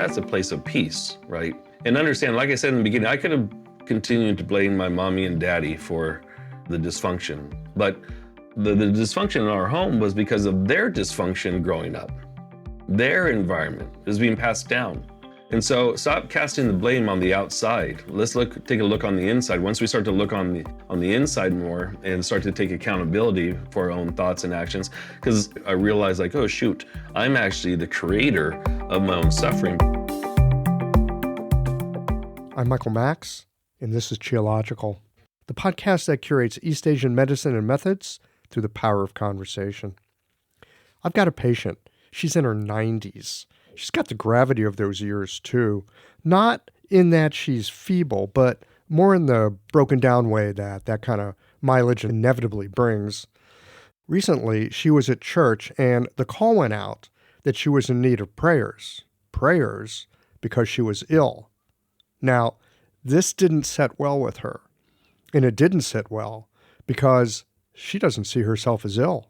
that's a place of peace, right? And understand, like I said in the beginning, I could have continued to blame my mommy and daddy for the dysfunction, but the dysfunction in our home was because of their dysfunction growing up. Their environment is being passed down. And so stop casting the blame on the outside. Let's take a look on the inside. Once we start to look on the inside more and start to take accountability for our own thoughts and actions, because I realized like, oh shoot, I'm actually the creator of my own suffering. I'm Michael Max, and this is Qiological, the podcast that curates East Asian medicine and methods through the power of conversation. I've got a patient. She's in her 90s. She's got the gravity of those years, too. Not in that she's feeble, but more in the broken down way that kind of mileage inevitably brings. Recently, she was at church, and the call went out that she was in need of prayers. Prayers because she was ill. Now, this didn't set well with her. And it didn't sit well because she doesn't see herself as ill.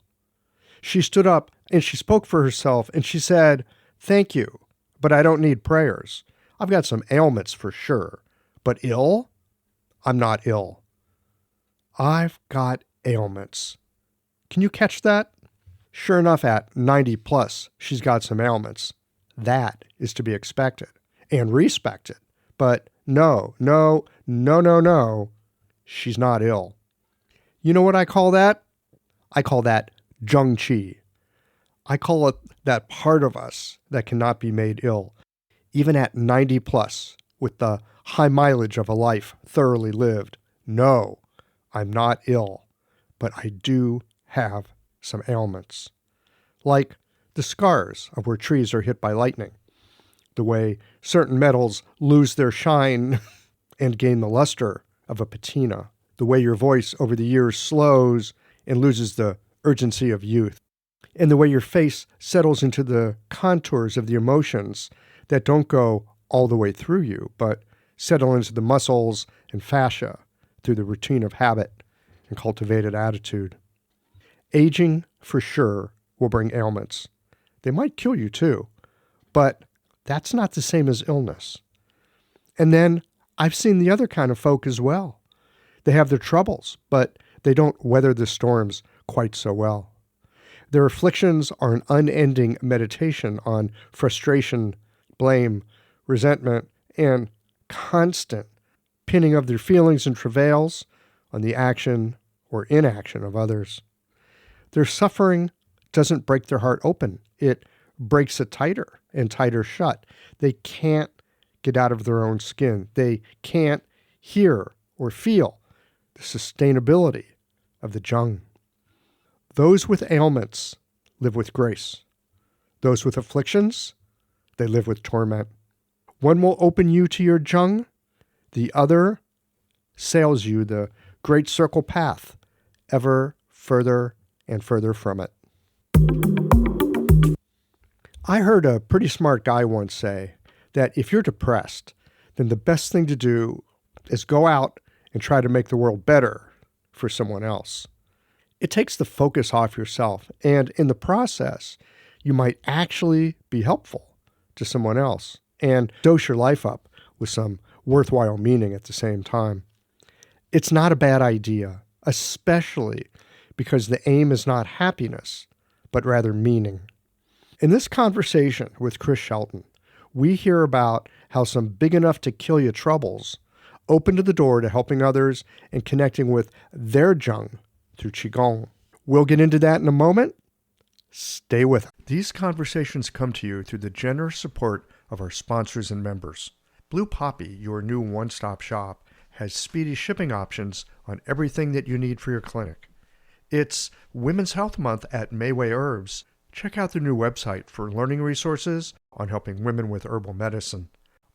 She stood up and she spoke for herself and she said, "Thank you, but I don't need prayers. I've got some ailments for sure, but ill? I'm not ill. I've got ailments." Can you catch that? Sure enough, at 90 plus, she's got some ailments. That is to be expected and respected. But no, she's not ill. You know what I call that? I call that Zheng Qi. I call it that part of us that cannot be made ill, even at 90 plus, with the high mileage of a life thoroughly lived. No, I'm not ill, but I do have some ailments. Like the scars of where trees are hit by lightning, the way certain metals lose their shine and gain the luster of a patina, the way your voice over the years slows and loses the urgency of youth, and the way your face settles into the contours of the emotions that don't go all the way through you, but settle into the muscles and fascia through the routine of habit and cultivated attitude. Aging, for sure, will bring ailments. They might kill you too, but that's not the same as illness. And then I've seen the other kind of folk as well. They have their troubles, but they don't weather the storms quite so well. Their afflictions are an unending meditation on frustration, blame, resentment, and constant pinning of their feelings and travails on the action or inaction of others. Their suffering doesn't break their heart open. It breaks it tighter and tighter shut. They can't get out of their own skin. They can't hear or feel the sustainability of the Zheng. Those with ailments live with grace. Those with afflictions, they live with torment. One will open you to your Zheng. The other sails you the great circle path, ever further and further from it. I heard a pretty smart guy once say that if you're depressed, then the best thing to do is go out and try to make the world better for someone else. It takes the focus off yourself, and in the process, you might actually be helpful to someone else and dose your life up with some worthwhile meaning at the same time. It's not a bad idea, especially because the aim is not happiness, but rather meaning. In this conversation with Chris Shelton, we hear about how some big enough to kill you troubles opened the door to helping others and connecting with their Zheng through Qigong. We'll get into that in a moment. Stay with us. These conversations come to you through the generous support of our sponsors and members. Blue Poppy, your new one-stop shop, has speedy shipping options on everything that you need for your clinic. It's Women's Health Month at Mayway Herbs. Check out their new website for learning resources on helping women with herbal medicine.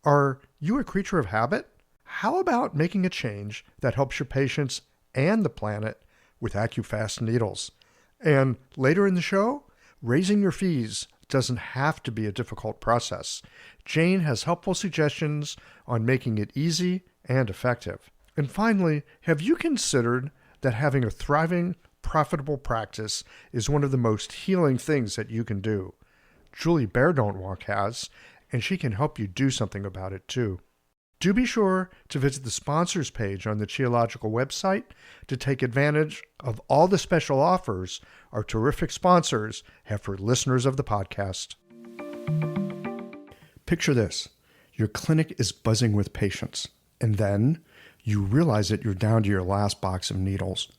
Are you a creature of habit? How about making a change that helps your patients and the planet with AccuFast needles? And later in the show, raising your fees doesn't have to be a difficult process. Jane has helpful suggestions on making it easy and effective. And finally, have you considered that having a thriving, profitable practice is one of the most healing things that you can do? Julie Bear Don't Walk has, and she can help you do something about it too. Do be sure to visit the sponsors page on the Qiological website to take advantage of all the special offers our terrific sponsors have for listeners of the podcast. Picture this. Your clinic is buzzing with patients, and then you realize that you're down to your last box of needles.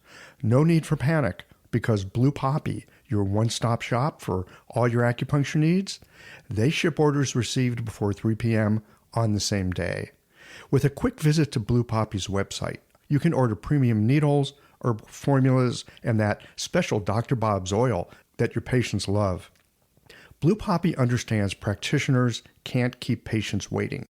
No need for panic, because Blue Poppy, your one-stop shop for all your acupuncture needs, they ship orders received before 3 p.m. on the same day. With a quick visit to Blue Poppy's website, you can order premium needles, herbal formulas, and that special Dr. Bob's oil that your patients love. Blue Poppy understands practitioners can't keep patients waiting.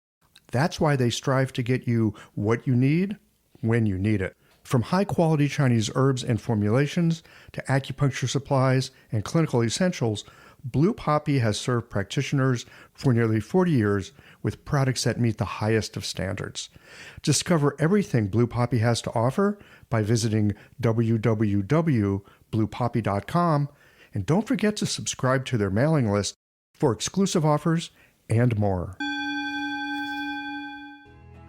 That's why they strive to get you what you need when you need it. From high-quality Chinese herbs and formulations to acupuncture supplies and clinical essentials, Blue Poppy has served practitioners for nearly 40 years with products that meet the highest of standards. Discover everything Blue Poppy has to offer by visiting www.bluepoppy.com, and don't forget to subscribe to their mailing list for exclusive offers and more.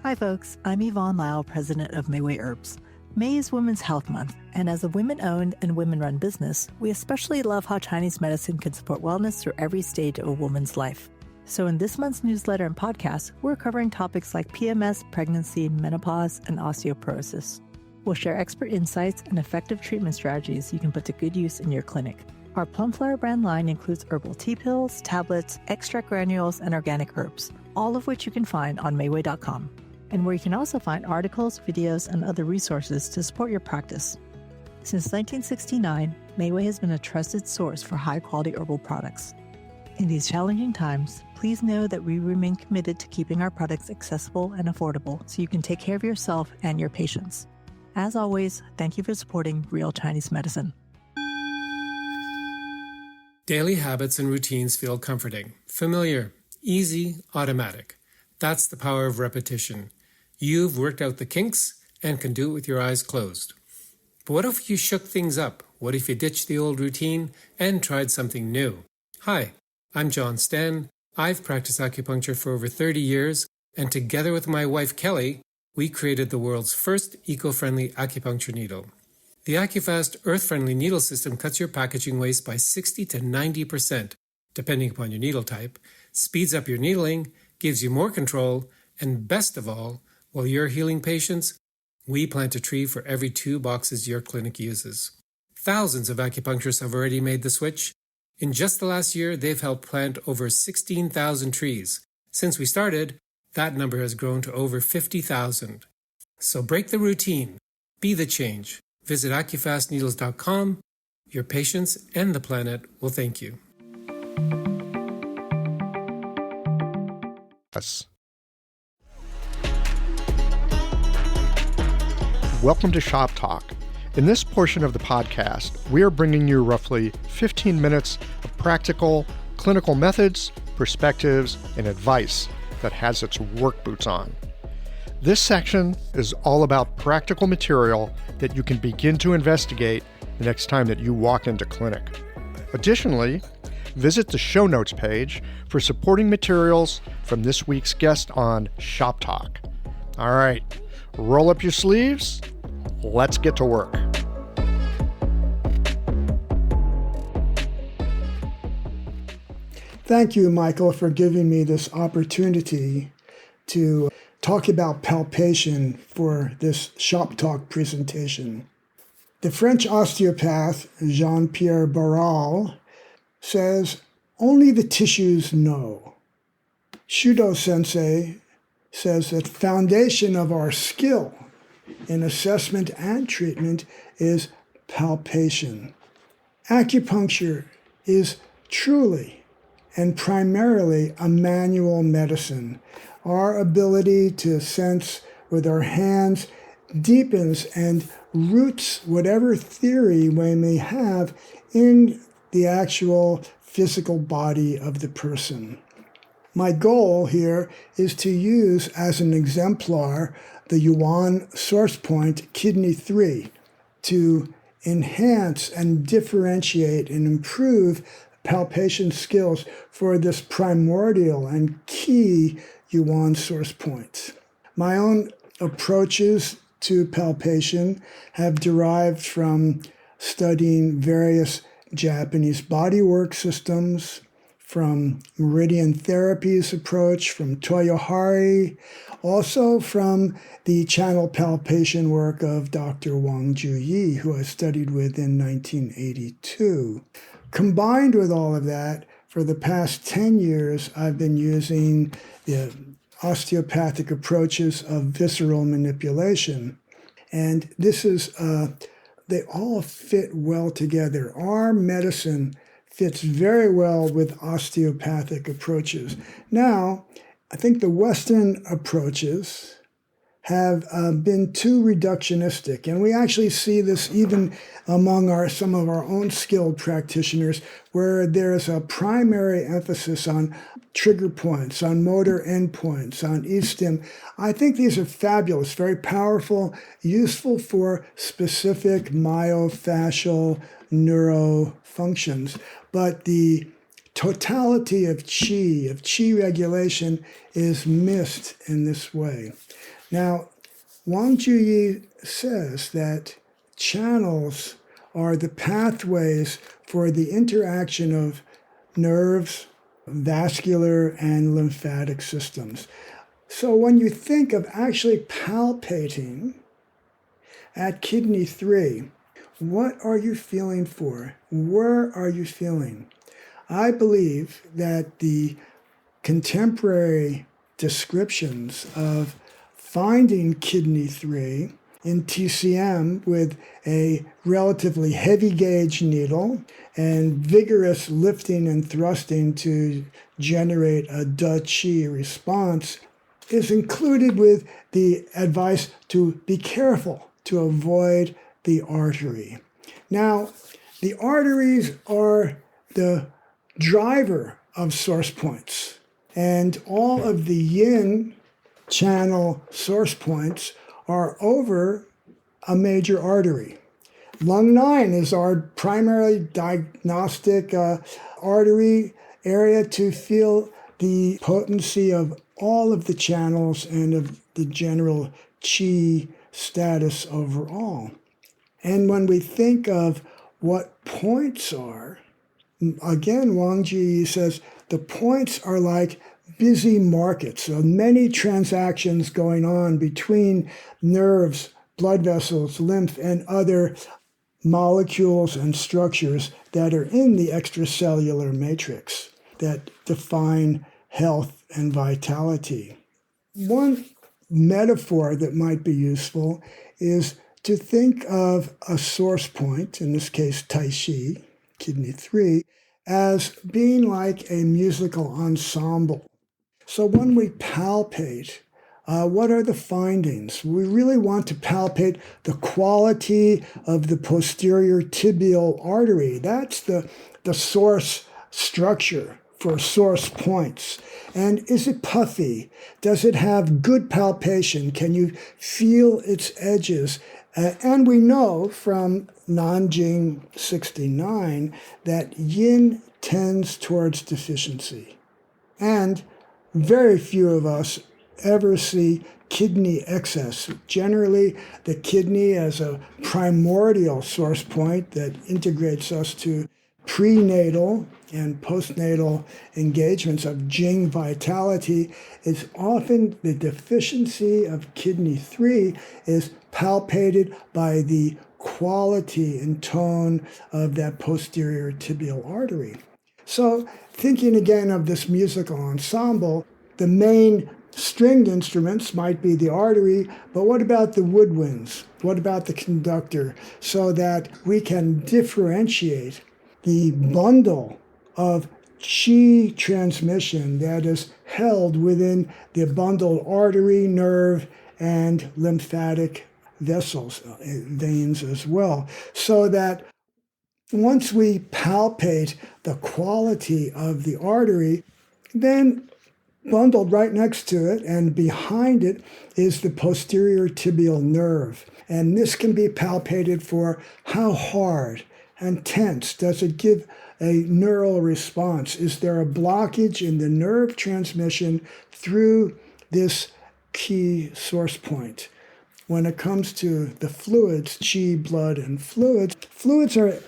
Hi folks, I'm Yvonne Lau, president of Mayway Herbs. May is Women's Health Month, and as a women-owned and women-run business, we especially love how Chinese medicine can support wellness through every stage of a woman's life. So in this month's newsletter and podcast, we're covering topics like PMS, pregnancy, menopause, and osteoporosis. We'll share expert insights and effective treatment strategies you can put to good use in your clinic. Our Plumflower brand line includes herbal tea pills, tablets, extract granules, and organic herbs, all of which you can find on Mayway.com. And where you can also find articles, videos, and other resources to support your practice. Since 1969, Mayway has been a trusted source for high-quality herbal products. In these challenging times, please know that we remain committed to keeping our products accessible and affordable so you can take care of yourself and your patients. As always, thank you for supporting Real Chinese Medicine. Daily habits and routines feel comforting, familiar, easy, automatic. That's the power of repetition. You've worked out the kinks and can do it with your eyes closed. But what if you shook things up? What if you ditched the old routine and tried something new? Hi, I'm John Sten. I've practiced acupuncture for over 30 years, and together with my wife Kelly, we created the world's first eco-friendly acupuncture needle. The AcuFast earth-friendly needle system cuts your packaging waste by 60 to 90%, depending upon your needle type, speeds up your needling, gives you more control, and best of all, while you're healing patients, we plant a tree for every 2 boxes your clinic uses. Thousands of acupuncturists have already made the switch. In just the last year, they've helped plant over 16,000 trees. Since we started, that number has grown to over 50,000. So break the routine. Be the change. Visit acufastneedles.com. Your patients and the planet will thank you. Yes. Welcome to Shop Talk. In this portion of the podcast, we are bringing you roughly 15 minutes of practical, clinical methods, perspectives, and advice that has its work boots on. This section is all about practical material that you can begin to investigate the next time that you walk into clinic. Additionally, visit the show notes page for supporting materials from this week's guest on Shop Talk. All right, roll up your sleeves. Let's get to work. Thank you, Michael, for giving me this opportunity to talk about palpation for this Shop Talk presentation. The French osteopath Jean-Pierre Barral says, "Only the tissues know." Shudo Sensei says that the foundation of our skill in assessment and treatment is palpation. Acupuncture is truly and primarily a manual medicine. Our ability to sense with our hands deepens and roots whatever theory we may have in the actual physical body of the person. My goal here is to use as an exemplar the Yuan source point Kidney 3 to enhance and differentiate and improve palpation skills for this primordial and key yuan source point. My own approaches to palpation have derived from studying various Japanese bodywork systems, from meridian therapies approach, from Toyohari, also from the channel palpation work of Dr. Wang Juyi, who I studied with in 1982. Combined with all of that, for the past 10 years, I've been using the osteopathic approaches of visceral manipulation. And this is, they all fit well together. Our medicine fits very well with osteopathic approaches. Now, I think the Western approaches have been too reductionistic, and we actually see this even among some of our own skilled practitioners, where there's a primary emphasis on trigger points, on motor endpoints, on e-stim. I think these are fabulous, very powerful, useful for specific myofascial neuro functions, but the totality of chi regulation is missed in this way. Now, Wang Juyi says that channels are the pathways for the interaction of nerves, vascular, and lymphatic systems. So when you think of actually palpating at kidney 3, what are you feeling for? Where are you feeling? I believe that the contemporary descriptions of finding kidney 3 in TCM with a relatively heavy gauge needle and vigorous lifting and thrusting to generate a Da Qi response is included with the advice to be careful to avoid the artery. Now, the arteries are the driver of source points, and all of the yin channel source points are over a major artery. Lung 9 is our primary diagnostic artery area to feel the potency of all of the channels and of the general qi status overall. And when we think of what points are, again, Wang Ji says the points are like busy markets, so many transactions going on between nerves, blood vessels, lymph, and other molecules and structures that are in the extracellular matrix that define health and vitality. One metaphor that might be useful is to think of a source point, in this case Tai Chi, kidney 3, as being like a musical ensemble. So when we palpate, what are the findings? We really want to palpate the quality of the posterior tibial artery. That's the source structure for source points. And is it puffy? Does it have good palpation? Can you feel its edges? And we know from Nanjing 69 that yin tends towards deficiency. And very few of us ever see kidney excess. Generally, the kidney as a primordial source point that integrates us to prenatal and postnatal engagements of Jing vitality is often the deficiency of kidney 3 is palpated by the quality and tone of that posterior tibial artery. So thinking again of this musical ensemble, the main stringed instruments might be the artery, but what about the woodwinds? What about the conductor? So that we can differentiate the bundle of qi transmission that is held within the bundled artery, nerve, and lymphatic vessels, veins as well, so that once we palpate the quality of the artery, then bundled right next to it and behind it is the posterior tibial nerve. And this can be palpated for how hard and tense does it give a neural response? Is there a blockage in the nerve transmission through this key source point? When it comes to the fluids, chi, blood, and fluids are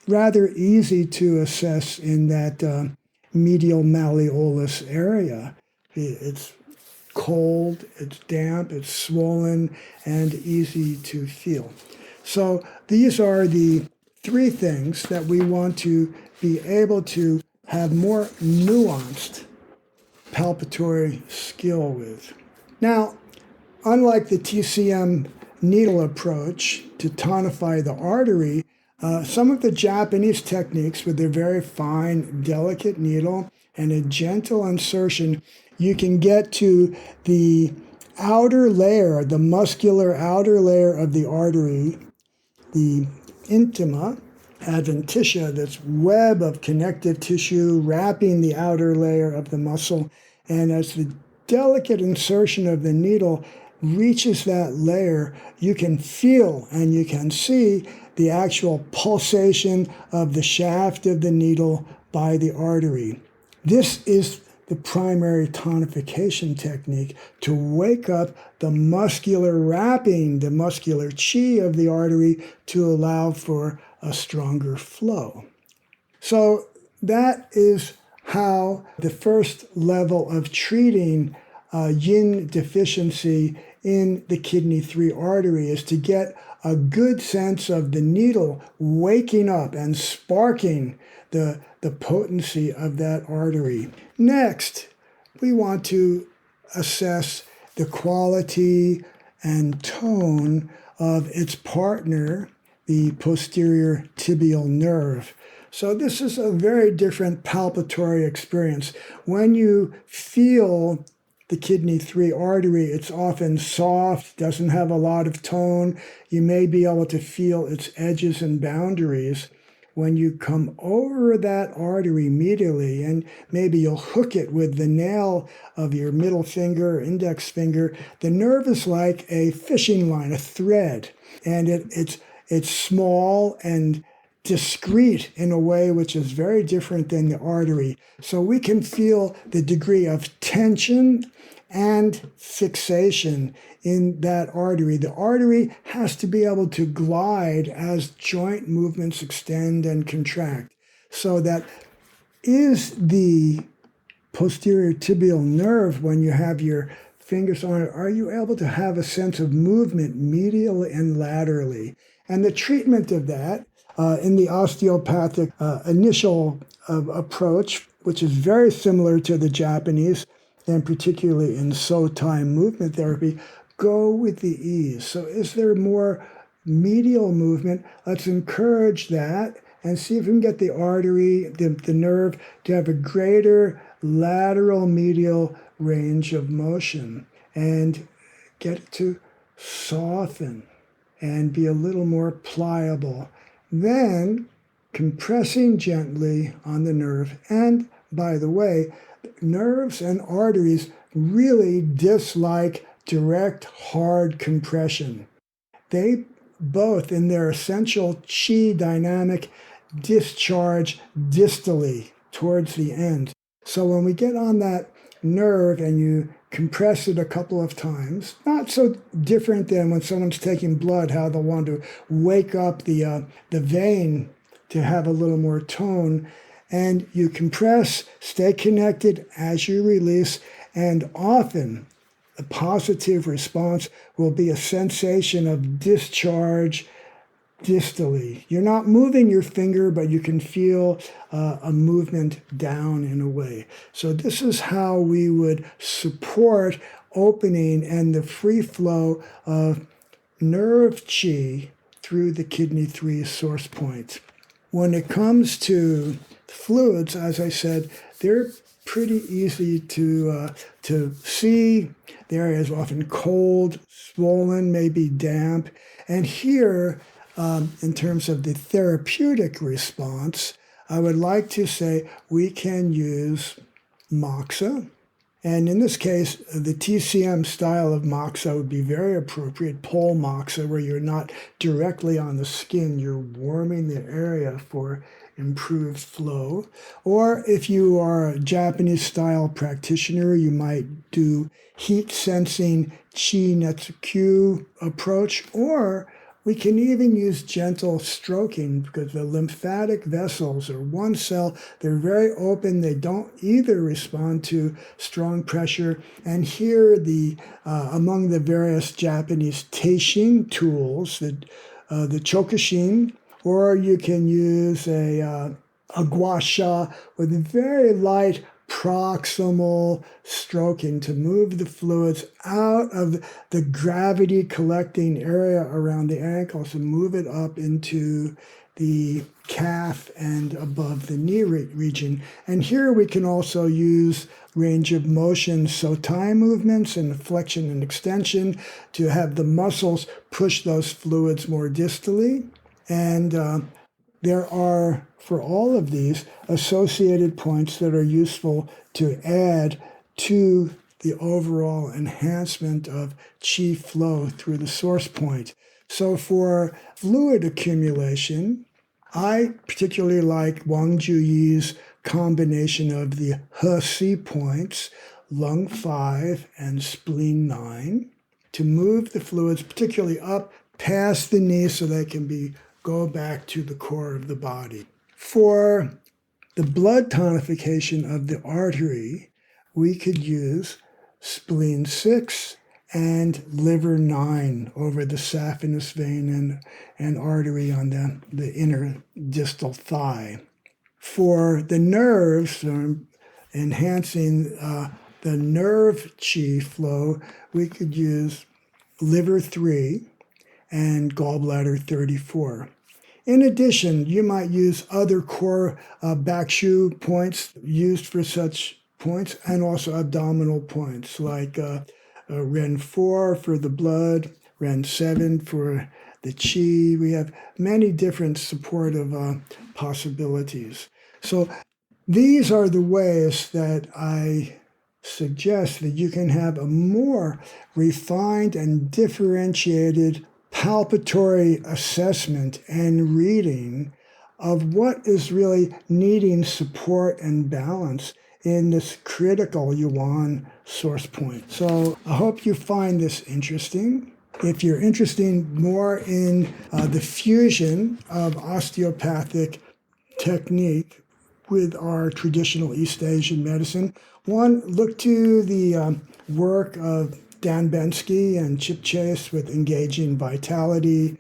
rather easy to assess in that medial malleolus area. It's cold, it's damp, it's swollen, and easy to feel. So these are the three things that we want to be able to have more nuanced palpatory skill with. Now, unlike the TCM needle approach to tonify the artery, some of the Japanese techniques with their very fine, delicate needle and a gentle insertion, you can get to the outer layer, the muscular outer layer of the artery, the intima adventitia, this web of connective tissue wrapping the outer layer of the muscle. And as the delicate insertion of the needle reaches that layer, you can feel and you can see the actual pulsation of the shaft of the needle by the artery. This is the primary tonification technique to wake up the muscular wrapping, the muscular chi of the artery to allow for a stronger flow. So that is how the first level of treating yin deficiency in the kidney 3 artery is to get a good sense of the needle waking up and sparking the potency of that artery. Next, we want to assess the quality and tone of its partner, the posterior tibial nerve. So this is a very different palpatory experience. When you feel the kidney 3 artery, it's often soft, doesn't have a lot of tone. You may be able to feel its edges and boundaries. When you come over that artery medially, and maybe you'll hook it with the nail of your middle finger, index finger, the nerve is like a fishing line, a thread, and it's small and discrete in a way which is very different than the artery. So we can feel the degree of tension and fixation in that artery. The artery has to be able to glide as joint movements extend and contract. So that is the posterior tibial nerve, when you have your fingers on it, are you able to have a sense of movement medially and laterally? And the treatment of that in the osteopathic initial approach, which is very similar to the Japanese, and particularly in Sotai movement therapy, go with the ease. So is there more medial movement? Let's encourage that and see if we can get the artery, the nerve, to have a greater lateral medial range of motion and get it to soften and be a little more pliable. Then compressing gently on the nerve. And by the way, nerves and arteries really dislike direct, hard compression. They both, in their essential chi dynamic, discharge distally towards the end. So when we get on that nerve and you compress it a couple of times, not so different than when someone's taking blood, how they'll want to wake up the vein to have a little more tone. And you compress, stay connected as you release, and often a positive response will be a sensation of discharge distally. You're not moving your finger, but you can feel a movement down in a way. So this is how we would support opening and the free flow of nerve chi through the kidney 3 source point. When it comes to fluids, as I said, they're pretty easy to see. The area is often cold, swollen, maybe damp. And here, in terms of the therapeutic response, I would like to say we can use moxa. And in this case, the TCM style of moxa would be very appropriate, pole moxa, where you're not directly on the skin, you're warming the area for improved flow. Or if you are a Japanese style practitioner, you might do heat sensing chi netsuku approach, or we can even use gentle stroking because the lymphatic vessels are one cell. They're very open. They don't either respond to strong pressure. And here, among the various Japanese teishin tools, the chokushin, or you can use a gua sha with a very light proximal stroking to move the fluids out of the gravity collecting area around the ankles and move it up into the calf and above the knee region. And here we can also use range of motion, sotai movements and flexion and extension to have the muscles push those fluids more distally. And there are, for all of these, associated points that are useful to add to the overall enhancement of qi flow through the source point. So for fluid accumulation, I particularly like Wang Juyi's combination of the He-Si points, lung 5 and spleen 9, to move the fluids particularly up past the knee so they can go back to the core of the body. For the blood tonification of the artery, we could use spleen 6 and liver 9 over the saphenous vein and artery on the inner distal thigh. For the nerves, enhancing the nerve qi flow, we could use liver 3 and gallbladder 34. In addition, you might use other core bakshu points used for such points and also abdominal points like Ren 4 for the blood, Ren 7 for the qi. We have many different supportive possibilities. So these are the ways that I suggest that you can have a more refined and differentiated palpatory assessment and reading of what is really needing support and balance in this critical yuan source point. So I hope you find this interesting. If you're interested more in the fusion of osteopathic technique with our traditional East Asian medicine, one, look to the work of Dan Bensky and Chip Chase with Engaging Vitality.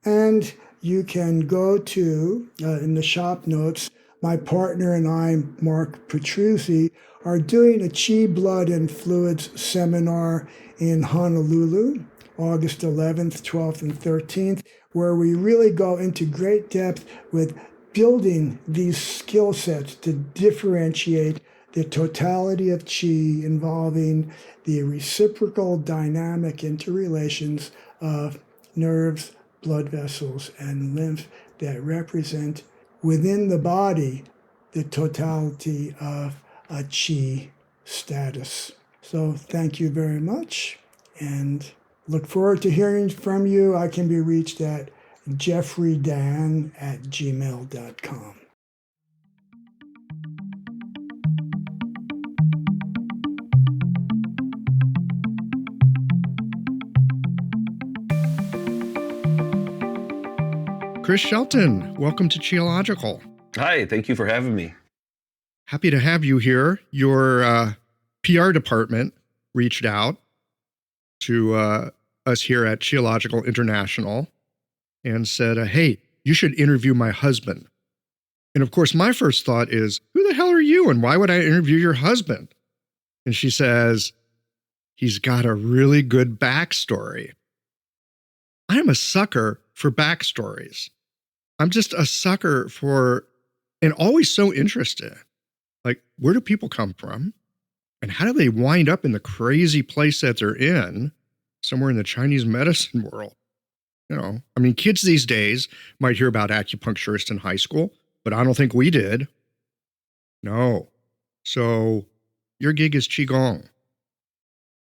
And you can go to, in the shop notes, my partner and I, Mark Petruzzi, are doing a Chi Blood and Fluids seminar in Honolulu, August 11th, 12th, and 13th, where we really go into great depth with building these skill sets to differentiate the totality of qi involving the reciprocal dynamic interrelations of nerves, blood vessels, and lymph that represent within the body the totality of a qi status. So thank you very much and look forward to hearing from you. I can be reached at jeffreydan@gmail.com. Chris Shelton, welcome to Qiological. Hi, thank you for having me. Happy to have you here. Your PR department reached out to us here at Qiological International and said, hey, you should interview my husband. And of course, my first thought is, who the hell are you and why would I interview your husband? And she says, he's got a really good backstory. I'm a sucker for backstories. I'm just a sucker for, and always so interested. Like, where do people come from? And how do they wind up in the crazy place that they're in, somewhere in the Chinese medicine world? You know, I mean, kids these days might hear about acupuncturists in high school, but I don't think we did. No. So your gig is Qigong.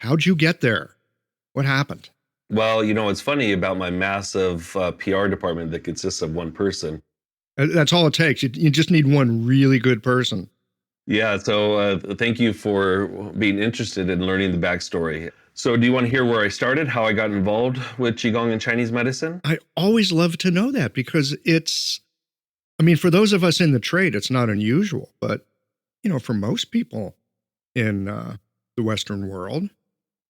How'd you get there? What happened? Well, you know, it's funny about my massive PR department that consists of one person. That's all it takes. You just need one really good person. Yeah, so thank you for being interested in learning the backstory. So do you want to hear where I started, how I got involved with Qigong and Chinese medicine? I always love to know that because I mean, for those of us in the trade, it's not unusual, but, for most people in the Western world,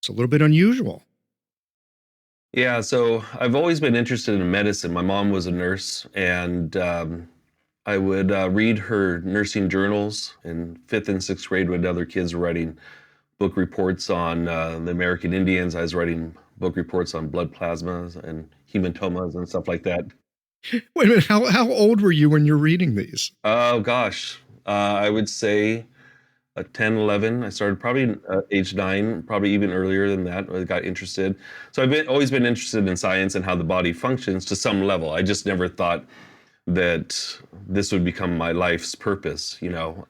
it's a little bit unusual. Yeah, so I've always been interested in medicine. My mom was a nurse, and I would read her nursing journals in fifth and sixth grade when other kids were writing book reports on the American Indians. I was writing book reports on blood plasmas and hematomas and stuff like that. Wait a minute, how old were you when you're reading these? Oh, gosh. I would say 10, 11. I started probably age 9, probably even earlier than that. I got interested. So always been interested in science and how the body functions to some level. I just never thought that this would become my life's purpose.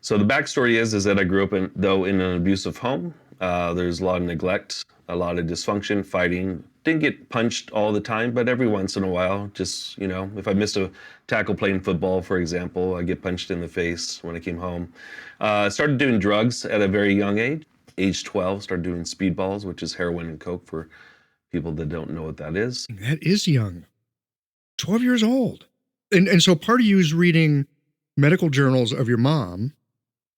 So the backstory is that I grew up in an abusive home. There's a lot of neglect, a lot of dysfunction, fighting. Didn't get punched all the time, but every once in a while, just, if I missed a tackle playing football, for example, I get punched in the face when I came home. Started doing drugs at a very young age. Age 12, started doing speedballs, which is heroin and coke for people that don't know what that is. That is young. 12 years old. And so part of you is reading medical journals of your mom,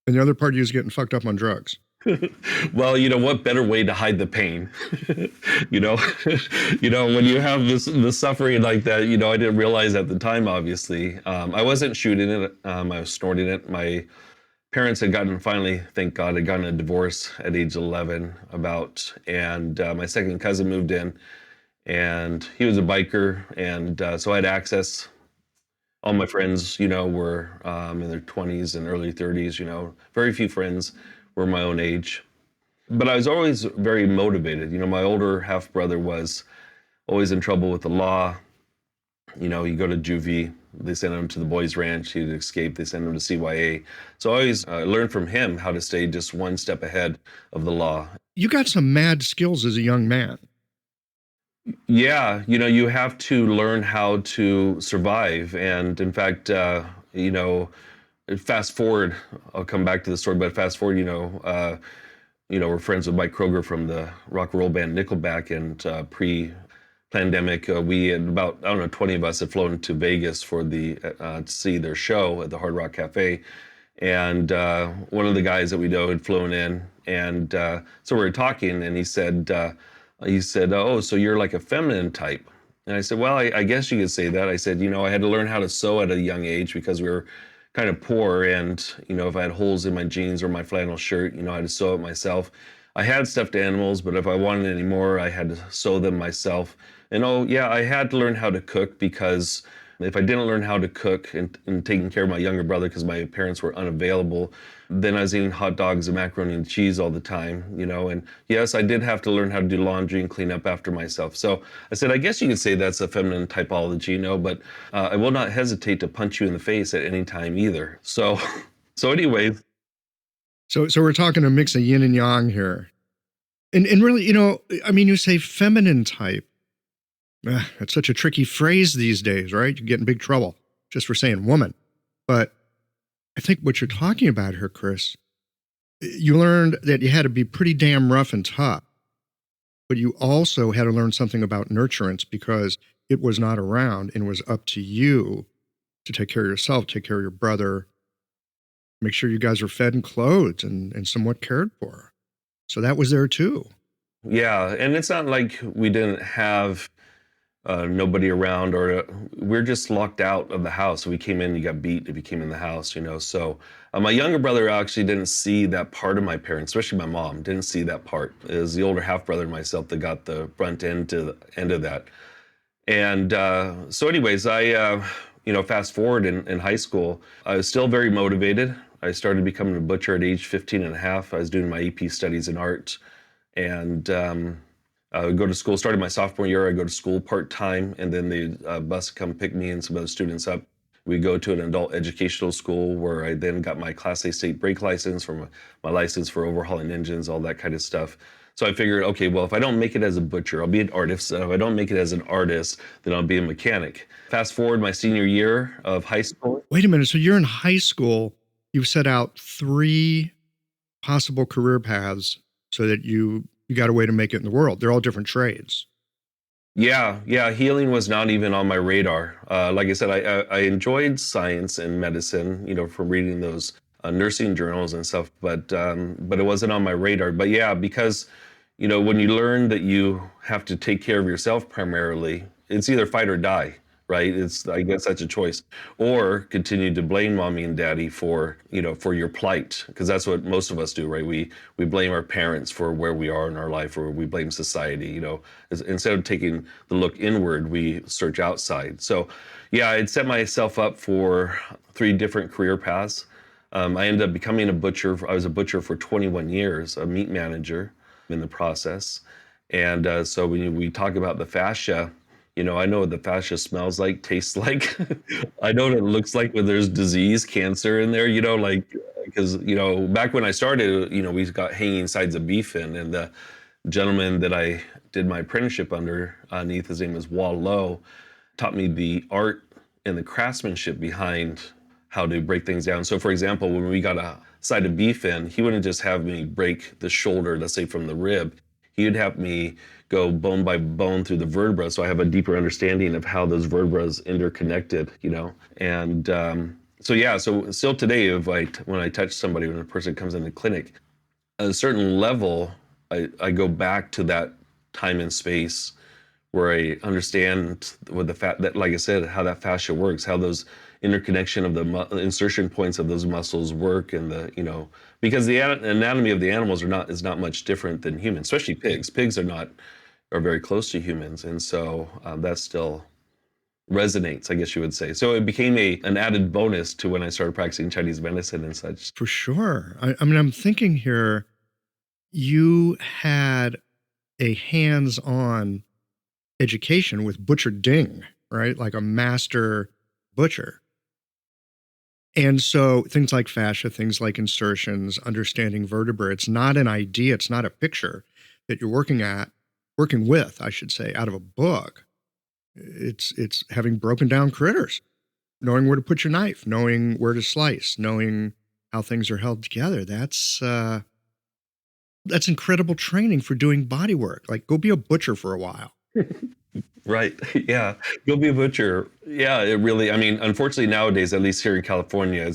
and the other part of you is getting fucked up on drugs. Well, what better way to hide the pain? When you have this suffering like that, I didn't realize at the time, obviously. I wasn't shooting it. I was snorting it. My parents had finally, thank God, had gotten a divorce at age 11 and my second cousin moved in, and he was a biker, and so I had access. All my friends, were in their 20s and early 30s. Very few friends were my own age. But I was always very motivated. My older half brother was always in trouble with the law. You go to juvie, they send him to the boys' ranch, he'd escape, they send him to CYA. So I always learned from him how to stay just one step ahead of the law. You got some mad skills as a young man. Yeah, you have to learn how to survive. And in fact, fast forward, I'll come back to the story, but fast forward, we're friends with Mike Kroger from the rock and roll band Nickelback, and pre-pandemic, we had about, 20 of us had flown to Vegas for to see their show at the Hard Rock Cafe. And one of the guys that we know had flown in, and so we were talking, and he said, oh, so you're like a feminine type. And I said, well, I guess you could say that. I said, I had to learn how to sew at a young age because we were kind of poor. And, if I had holes in my jeans or my flannel shirt, I had to sew it myself. I had stuffed animals, but if I wanted any more, I had to sew them myself. And I had to learn how to cook, because if I didn't learn how to cook and taking care of my younger brother because my parents were unavailable, then I was eating hot dogs and macaroni and cheese all the time, and yes, I did have to learn how to do laundry and clean up after myself. So I said, I guess you could say that's a feminine typology, but I will not hesitate to punch you in the face at any time either. So anyways. So we're talking a mix of yin and yang here. And really, you say feminine type. That's such a tricky phrase these days, right? You get in big trouble just for saying woman. But I think what you're talking about here, Chris, you learned that you had to be pretty damn rough and tough, but you also had to learn something about nurturance because it was not around and it was up to you to take care of yourself, take care of your brother, make sure you guys were fed and clothed and somewhat cared for. So that was there too. Yeah, and it's not like we didn't have nobody around, or we're just locked out of the house. So we came in, you got beat if you came in the house, So my younger brother actually didn't see that part of my parents, especially my mom, didn't see that part. It was the older half brother and myself that got the front end to the end of that. And so anyways, I, fast forward in high school, I was still very motivated. I started becoming a butcher at age 15 and a half. I was doing my AP studies in art, and I would go to school. Started my sophomore year, I go to school part-time, and then the bus would come pick me and some other students up. We go to an adult educational school where I then got my Class A state brake license, for my license for overhauling engines, all that kind of stuff. So I figured, okay, well, if I don't make it as a butcher, I'll be an artist. And if I don't make it as an artist, then I'll be a mechanic. Fast forward my senior year of high school. Wait a minute. So you're in high school. You've set out 3 possible career paths so that you got a way to make it in the world. They're all different trades. Yeah. Healing was not even on my radar. Like I said, I enjoyed science and medicine, from reading those nursing journals and stuff, but it wasn't on my radar. But yeah, because, when you learn that you have to take care of yourself primarily, it's either fight or die, right? I guess that's a choice, or continue to blame mommy and daddy for your plight, because that's what most of us do, right? We blame our parents for where we are in our life, or we blame society. Instead of taking the look inward, we search outside. So, yeah, I'd set myself up for 3 different career paths. I ended up becoming a butcher. I was a butcher for 21 years, a meat manager in the process. And so when we talk about the fascia, I know what the fascia smells like, tastes like. I know what it looks like when there's disease, cancer in there, because, back when I started, we got hanging sides of beef in, and the gentleman that I did my apprenticeship underneath, his name is Wall Low, taught me the art and the craftsmanship behind how to break things down. So for example, when we got a side of beef in, he wouldn't just have me break the shoulder, let's say from the rib. He would have me go bone by bone through the vertebra, so I have a deeper understanding of how those vertebrae interconnected, And so still today, when I touch somebody, when a person comes in the clinic, at a certain level, I go back to that time and space where I understand what that, like I said, how that fascia works, how those interconnection of the insertion points of those muscles work, and because the anatomy of the animals is not much different than humans, especially pigs. Pigs are very close to humans, and so that still resonates, I guess you would say. So it became an added bonus to when I started practicing Chinese medicine and such. For sure. I mean, I'm thinking here, you had a hands-on education with Butcher Ding, right? Like a master butcher. And so things like fascia, things like insertions, understanding vertebrae, it's not an idea, it's not a picture that you're working with, I should say, out of a book. It's having broken down critters, knowing where to put your knife, knowing where to slice, knowing how things are held together. That's incredible training for doing body work. Like, go be a butcher for a while. Right. Yeah. Go be a butcher. Yeah. It really, I mean, unfortunately nowadays, at least here in California,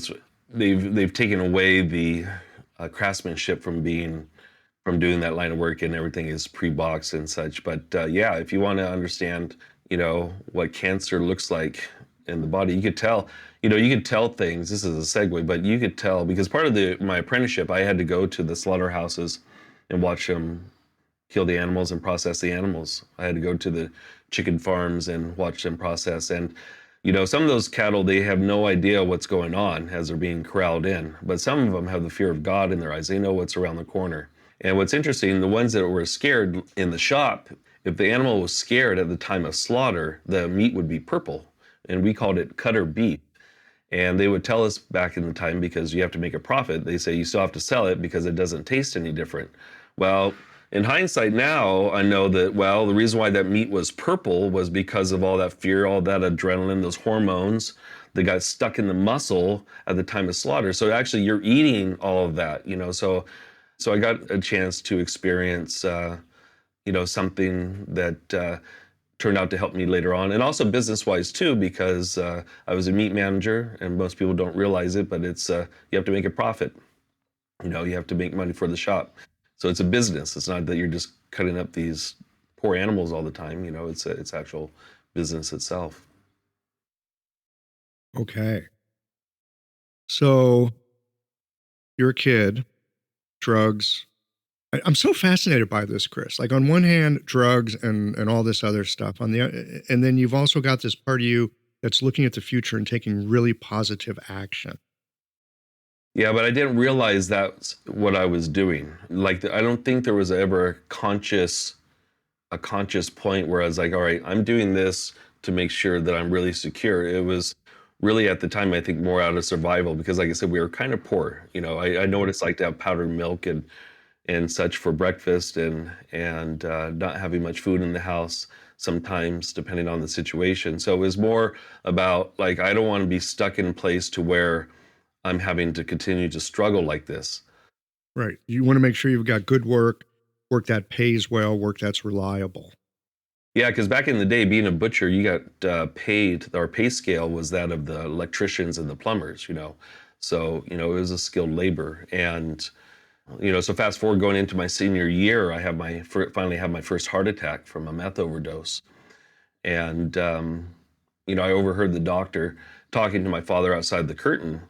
they've taken away the craftsmanship from doing that line of work, and everything is pre-boxed and such. But yeah, if you want to understand, what cancer looks like in the body, you could tell, things. This is a segue, but you could tell, because part of my apprenticeship, I had to go to the slaughterhouses and watch them kill the animals and process the animals. I had to go to the chicken farms and watch them process. And, some of those cattle, they have no idea what's going on as they're being corralled in. But some of them have the fear of God in their eyes. They know what's around the corner. And what's interesting, the ones that were scared in the shop, if the animal was scared at the time of slaughter, the meat would be purple. And we called it cutter beef. And they would tell us back in the time, because you have to make a profit, they say you still have to sell it because it doesn't taste any different. Well, in hindsight now, I know that, the reason why that meat was purple was because of all that fear, all that adrenaline, those hormones that got stuck in the muscle at the time of slaughter. So actually you're eating all of that, so I got a chance to experience, something that turned out to help me later on, and also business-wise too, because I was a meat manager, and most people don't realize it, but it's you have to make a profit. You have to make money for the shop. So it's a business. It's not that you're just cutting up these poor animals all the time. It's actual business itself. Okay. So you're a kid, drugs. I'm so fascinated by this, Chris. Like, on one hand, drugs and all this other stuff. And then you've also got this part of you that's looking at the future and taking really positive action. Yeah, but I didn't realize that's what I was doing. Like, I don't think there was ever a conscious point where I was like, all right, I'm doing this to make sure that I'm really secure. It was really, at the time, I think, more out of survival, because like I said, we were kind of poor. I know what it's like to have powdered milk and and such for breakfast, and not having much food in the house sometimes, depending on the situation. So it was more about like, I don't want to be stuck in a place to where I'm having to continue to struggle like this. Right. You want to make sure you've got good work, work that pays well, work that's reliable. Yeah, because back in the day, being a butcher, you got paid. Our pay scale was that of the electricians and the plumbers. So it was a skilled labor, and so fast forward going into my senior year, I have finally have my first heart attack from a meth overdose, and I overheard the doctor talking to my father outside the curtain,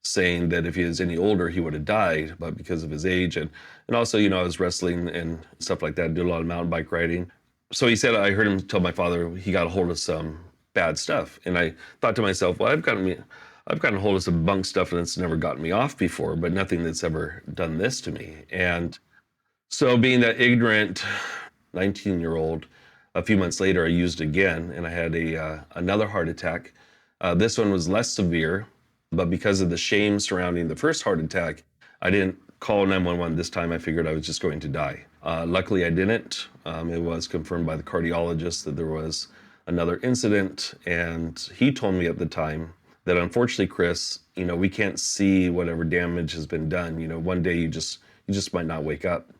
saying that if he was any older, he would have died, but because of his age, and also, I was wrestling and stuff like that, did a lot of mountain bike riding. So he said, I heard him tell my father he got a hold of some bad stuff, and I thought to myself, well, I've gotten a hold of some bunk stuff that's never gotten me off before, but nothing that's ever done this to me. And so, being that ignorant 19-year-old, a few months later, I used again, and I had another heart attack. This one was less severe, but because of the shame surrounding the first heart attack, I didn't call 911 this time. I figured I was just going to die. Luckily, I didn't. It was confirmed by the cardiologist that there was another incident, and he told me at the time that unfortunately, Chris, we can't see whatever damage has been done. One day you just might not wake up.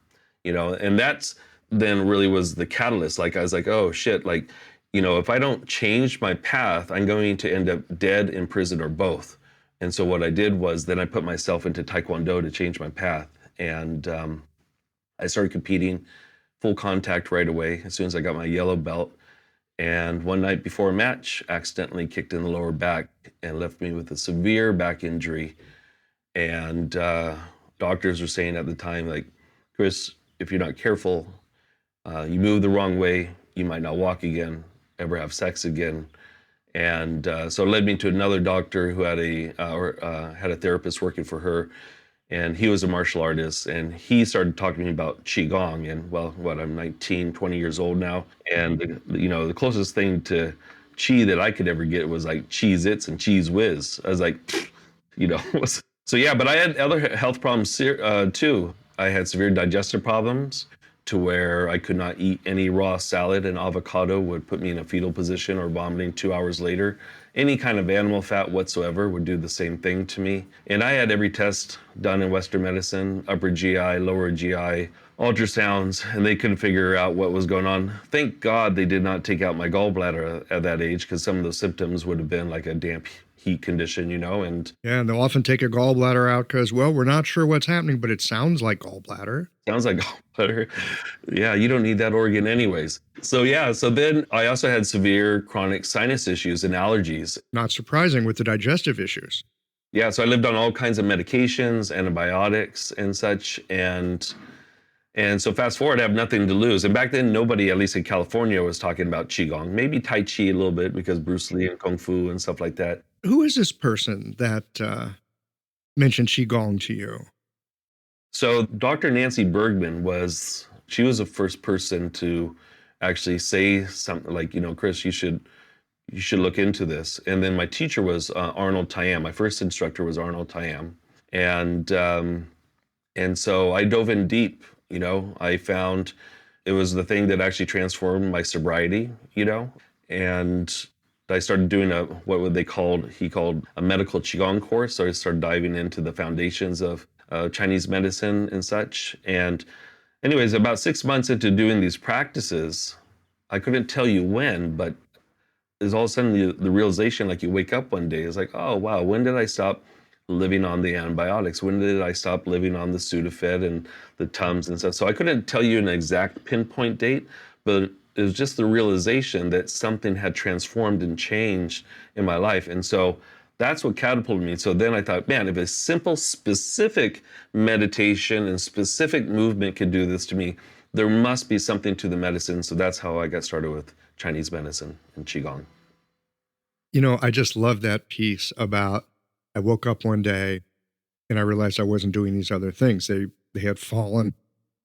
And that's then really was the catalyst. Like I was like, oh shit, like, if I don't change my path, I'm going to end up dead, in prison, or both. And so what I did was then I put myself into Taekwondo to change my path. And I started competing full contact right away as soon as I got my yellow belt. And one night before a match, accidentally kicked in the lower back and left me with a severe back injury. And doctors were saying at the time, like, Chris, if you're not careful, you move the wrong way, you might not walk again, ever have sex again. And so it led me to another doctor who had a therapist working for her, and he was a martial artist, and he started talking to me about Qigong. And I'm 19, 20 years old now, and the closest thing to Qi that I could ever get was like Cheez-Its and Cheese Whiz. I was like, so yeah, but I had other health problems too. I had severe digestive problems to where I could not eat any raw salad, and avocado would put me in a fetal position or vomiting 2 hours later. Any kind of animal fat whatsoever would do the same thing to me. And I had every test done in Western medicine, upper GI, lower GI, ultrasounds, and they couldn't figure out what was going on. Thank God they did not take out my gallbladder at that age, because some of those symptoms would have been like a damp heat condition, and yeah, and they'll often take a gallbladder out because, well, we're not sure what's happening, but it sounds like gallbladder. Sounds like gallbladder. Yeah, you don't need that organ anyways. So then I also had severe chronic sinus issues and allergies. Not surprising with the digestive issues. Yeah, so I lived on all kinds of medications, antibiotics and such, and so fast forward, I have nothing to lose. And back then, nobody, at least in California, was talking about Qigong. Maybe Tai Chi a little bit, because Bruce Lee and Kung Fu and stuff like that. Who is this person that mentioned Qigong to you? So Dr. Nancy Bergman was the first person to actually say something like, Chris, you should look into this. And then my teacher was Arnold Tyam. My first instructor was Arnold Tyam. And so I dove in deep. I found it was the thing that actually transformed my sobriety, and I started doing he called a medical Qigong course. So I started diving into the foundations of Chinese medicine and such. And anyways, about 6 months into doing these practices, I couldn't tell you when, but there's all of a sudden the realization, like you wake up one day, it's like, oh, wow, when did I stop living on the antibiotics? When did I stop living on the Sudafed and the Tums and stuff? So I couldn't tell you an exact pinpoint date, but it was just the realization that something had transformed and changed in my life. And so that's what catapulted me. So then I thought, man, if a simple, specific meditation and specific movement could do this to me, there must be something to the medicine. So that's how I got started with Chinese medicine and Qigong. I just love that piece about I woke up one day and I realized I wasn't doing these other things. They had fallen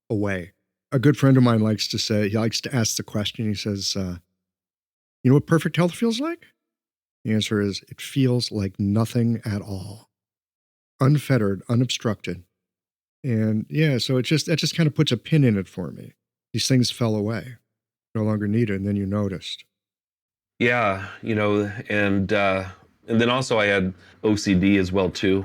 away. A good friend of mine likes to ask the question. He says, you know what perfect health feels like? The answer is, it feels like nothing at all. Unfettered, unobstructed. And yeah, so that just kind of puts a pin in it for me. These things fell away, no longer needed, and then you noticed. Yeah, and then also I had OCD as well too,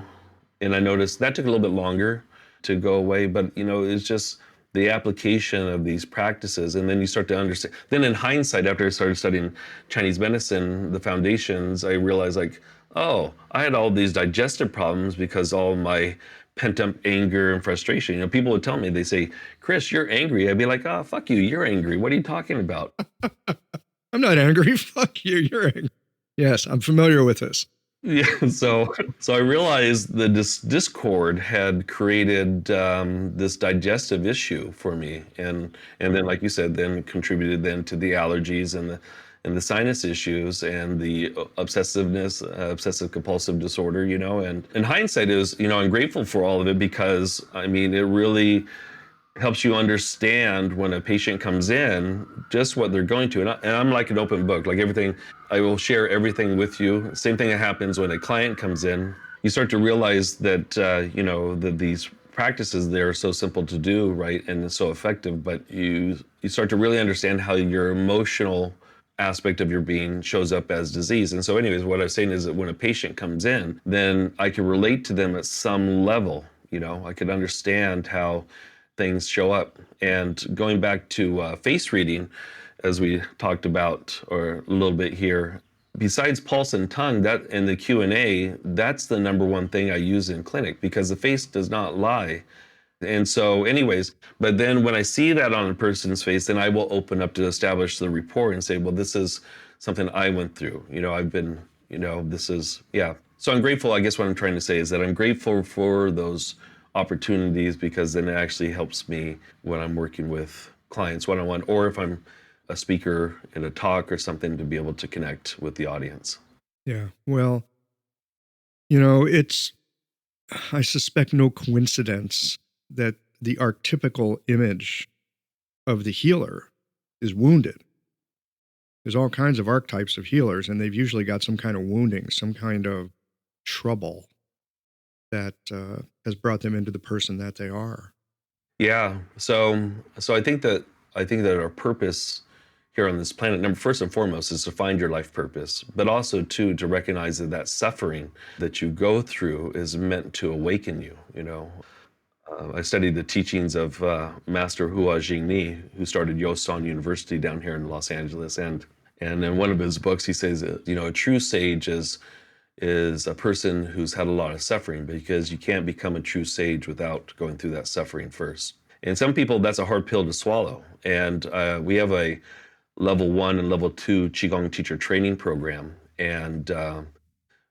and I noticed that took a little bit longer to go away, but it's just the application of these practices, and then you start to understand. Then in hindsight, after I started studying Chinese medicine, the foundations, I realized like, oh, I had all these digestive problems because all my pent up anger and frustration. People would tell me, they say, Chris, you're angry. I'd be like, oh, fuck you, you're angry. What are you talking about? I'm not angry. Fuck you. You're angry. Yes, I'm familiar with this. Yeah, so I realized the discord had created this digestive issue for me, and then, like you said, then contributed then to the allergies and the sinus issues and the obsessiveness, obsessive compulsive disorder. And in hindsight, is I'm grateful for all of it, because I mean it really helps you understand when a patient comes in just what they're going to. And I'm like an open book, like everything, I will share everything with you. Same thing that happens when a client comes in. You start to realize that, that these practices, they're so simple to do, right? And so effective, but you start to really understand how your emotional aspect of your being shows up as disease. And so anyways, what I was saying is that when a patient comes in, then I can relate to them at some level. I could understand how things show up. And going back to face reading, as we talked about or a little bit here, besides pulse and tongue, that in the Q&A, that's the number one thing I use in clinic, because the face does not lie. And so anyways, but then when I see that on a person's face, then I will open up to establish the rapport and say, well, this is something I went through. I've been, this is, yeah. So I'm grateful. I guess what I'm trying to say is that I'm grateful for those opportunities, because then it actually helps me when I'm working with clients one-on-one, or if I'm a speaker in a talk or something, to be able to connect with the audience. Yeah. Well, it's, I suspect, no coincidence that the archetypical image of the healer is wounded. There's all kinds of archetypes of healers, and they've usually got some kind of wounding, some kind of trouble that has brought them into the person that they are. Yeah. So I think that our purpose here on this planet, first and foremost, is to find your life purpose, but also too to recognize that suffering that you go through is meant to awaken you. I studied the teachings of Master Hua Jingni, who started Yosan University down here in Los Angeles, and in one of his books he says, a true sage is a person who's had a lot of suffering, because you can't become a true sage without going through that suffering first. And some people, that's a hard pill to swallow. And we have a level 1 and level 2 Qigong teacher training program, and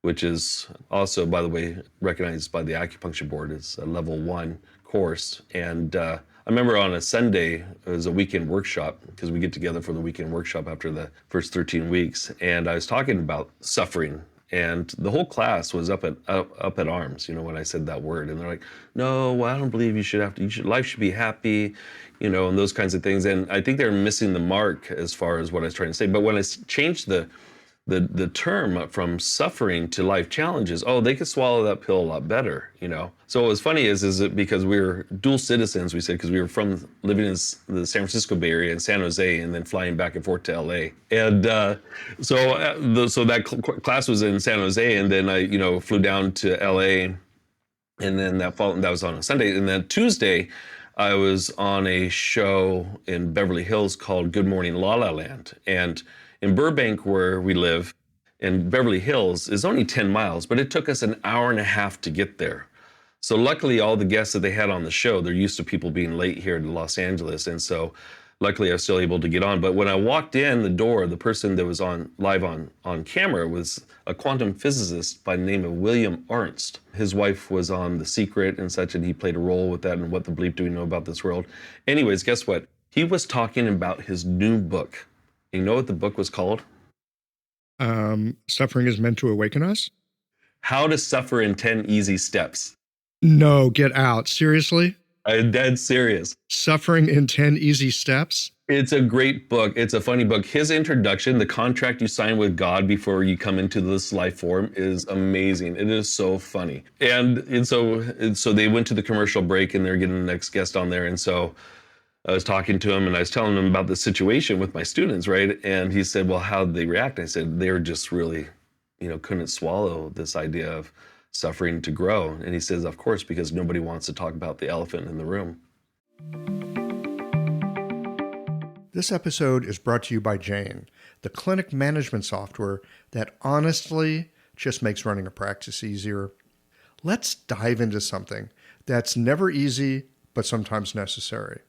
which is also, by the way, recognized by the acupuncture board as a level 1 course. And I remember on a Sunday, it was a weekend workshop, because we get together for the weekend workshop after the first 13 weeks. And I was talking about suffering, and the whole class was up at arms, when I said that word. And they're like, no, well, I don't believe life should be happy, and those kinds of things. And I think they're missing the mark as far as what I was trying to say. But when I changed the term from suffering to life challenges, they could swallow that pill a lot better, So what was funny is that because we were dual citizens, we said, because we were living in the San Francisco Bay Area in San Jose, and then flying back and forth to LA. And so that class was in San Jose, and then I, flew down to LA, and then that was on a Sunday. And then Tuesday, I was on a show in Beverly Hills called Good Morning La La Land. And in Burbank, where we live, in Beverly Hills, is only 10 miles, but it took us an hour and a half to get there. So luckily, all the guests that they had on the show, they're used to people being late here to Los Angeles. And so luckily, I was still able to get on. But when I walked in the door, the person that was live on camera was a quantum physicist by the name of William Ernst. His wife was on The Secret and such, and he played a role with that and What the Bleep Do We Know About This World. Anyways, guess what? He was talking about his new book. You know what the book was called? Suffering is Meant to Awaken Us? How to Suffer in 10 Easy Steps. No, get out. Seriously? I'm dead serious. Suffering in 10 Easy Steps? It's a great book. It's a funny book. His introduction, the contract you sign with God before you come into this life form, is amazing. It is so funny. And so they went to the commercial break, and they're getting the next guest on there. And so I was talking to him, and I was telling him about the situation with my students, right? And he said, "Well, how did they react?" I said, "They're just really, couldn't swallow this idea of suffering to grow." And he says, "Of course, because nobody wants to talk about the elephant in the room." This episode is brought to you by Jane, the clinic management software that honestly just makes running a practice easier. Let's dive into something that's never easy, but sometimes necessary: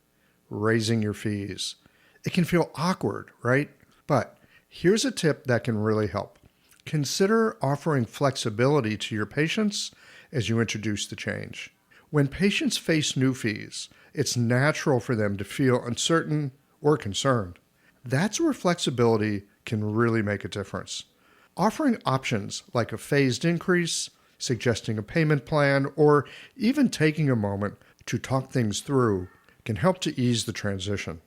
raising your fees. It can feel awkward, right? But here's a tip that can really help. Consider offering flexibility to your patients as you introduce the change. When patients face new fees, it's natural for them to feel uncertain or concerned. That's where flexibility can really make a difference. Offering options like a phased increase, suggesting a payment plan, or even taking a moment to talk things through can help to ease the transition.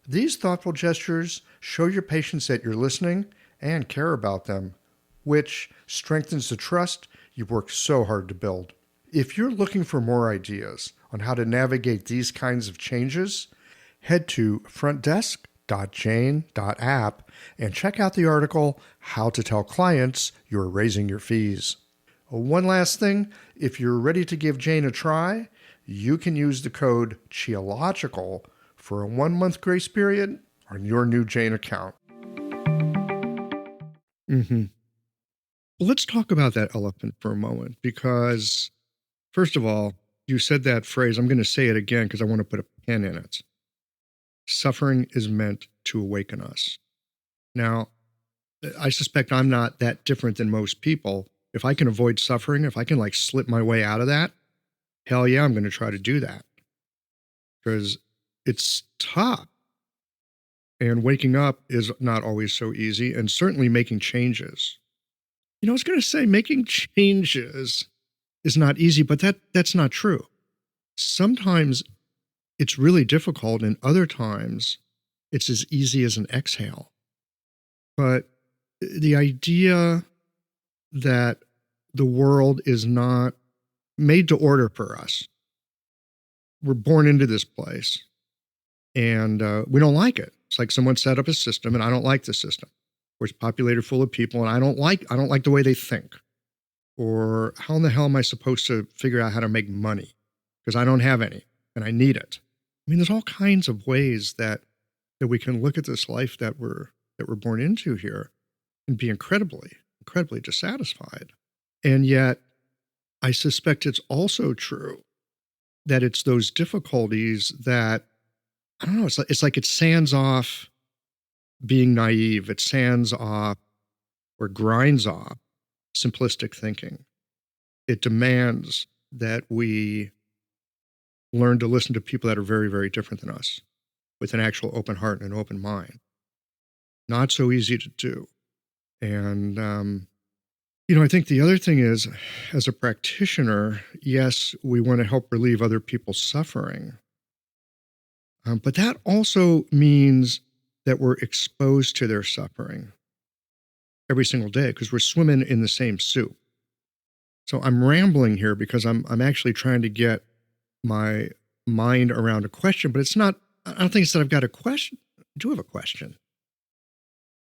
These thoughtful gestures show your patients that you're listening and care about them, which strengthens the trust you've worked so hard to build. If you're looking for more ideas on how to navigate these kinds of changes, head to frontdesk.jane.app and check out the article, How to Tell Clients You're Raising Your Fees. One last thing, if you're ready to give Jane a try, you can use the code CHIOLOGICAL for a 1-month grace period on your new Jane account. Let's talk about that elephant for a moment, because first of all, you said that phrase. I'm going to say it again because I want to put a pin in it. Suffering is meant to awaken us. Now, I suspect I'm not that different than most people. If I can avoid suffering, if I can slip my way out of that, hell yeah, I'm going to try to do that. Because it's tough. And waking up is not always so easy, and certainly making changes. I was going to say making changes is not easy, but that's not true. Sometimes it's really difficult, and other times it's as easy as an exhale. But the idea that the world is not made to order for us. We're born into this place, and we don't like it. It's like someone set up a system, and I don't like the system. Or it's populated full of people, and I don't like the way they think. Or how in the hell am I supposed to figure out how to make money? Because I don't have any, and I need it. There's all kinds of ways that we can look at this life that we're born into here and be incredibly dissatisfied. And yet, I suspect it's also true that it's those difficulties that, I don't know, it's like it sands off being naive. It sands off or grinds off simplistic thinking. It demands that we learn to listen to people that are very, very different than us with an actual open heart and an open mind. Not so easy to do. And, I think the other thing is, as a practitioner, yes, we want to help relieve other people's suffering. But that also means that we're exposed to their suffering every single day because we're swimming in the same soup. So I'm rambling here because I'm actually trying to get my mind around a question, but it's not, I don't think it's that I've got a question. I do have a question.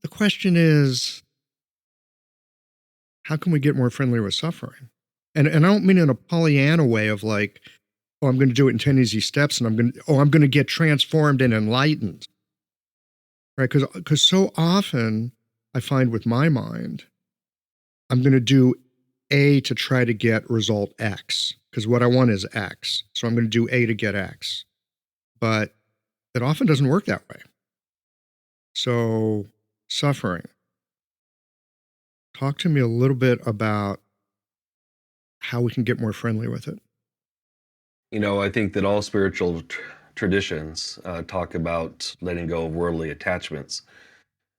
The question is, how can we get more friendly with suffering? And I don't mean in a Pollyanna way of I'm going to do it in 10 easy steps and I'm going to get transformed and enlightened. Right? Because so often I find with my mind, I'm going to do A to try to get result X, because what I want is X. So I'm going to do A to get X. But it often doesn't work that way. So suffering. Talk to me a little bit about how we can get more friendly with it. I think that all spiritual traditions talk about letting go of worldly attachments.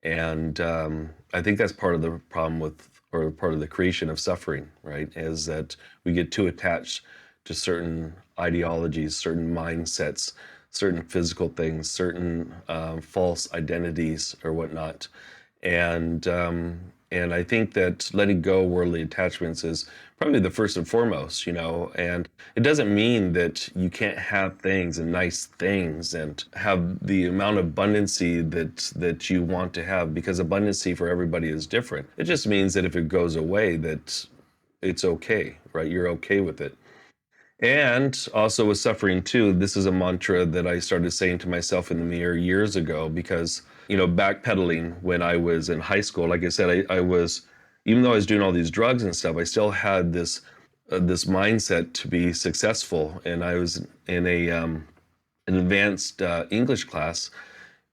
And I think that's part of the problem with, or part of the creation of suffering, right? Is that we get too attached to certain ideologies, certain mindsets, certain physical things, certain false identities or whatnot. And I think that letting go worldly attachments is probably the first and foremost, and it doesn't mean that you can't have things and nice things and have the amount of abundancy that you want to have, because abundancy for everybody is different. It just means that if it goes away, that it's okay, right? You're okay with it. And also with suffering too, this is a mantra that I started saying to myself in the mirror years ago, because, backpedaling when I was in high school, like I said, I was, even though I was doing all these drugs and stuff, I still had this mindset to be successful. And I was in an advanced English class.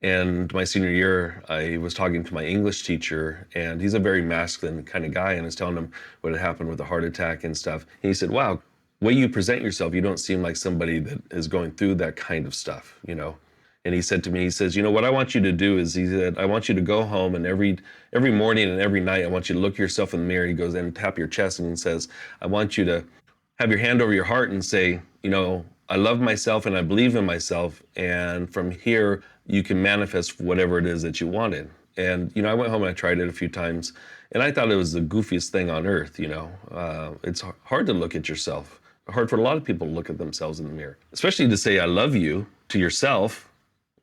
And my senior year, I was talking to my English teacher, and he's a very masculine kind of guy, and I was telling him what had happened with a heart attack and stuff. And he said, wow, the way you present yourself, you don't seem like somebody that is going through that kind of stuff. And he said to me, he says, what I want you to do is, he said, I want you to go home, and every morning and every night, I want you to look yourself in the mirror. He goes and tap your chest and says, I want you to have your hand over your heart and say, I love myself and I believe in myself. And from here, you can manifest whatever it is that you wanted. And, I went home and I tried it a few times, and I thought it was the goofiest thing on earth. It's hard to look at yourself. Hard for a lot of people to look at themselves in the mirror, especially to say, I love you to yourself,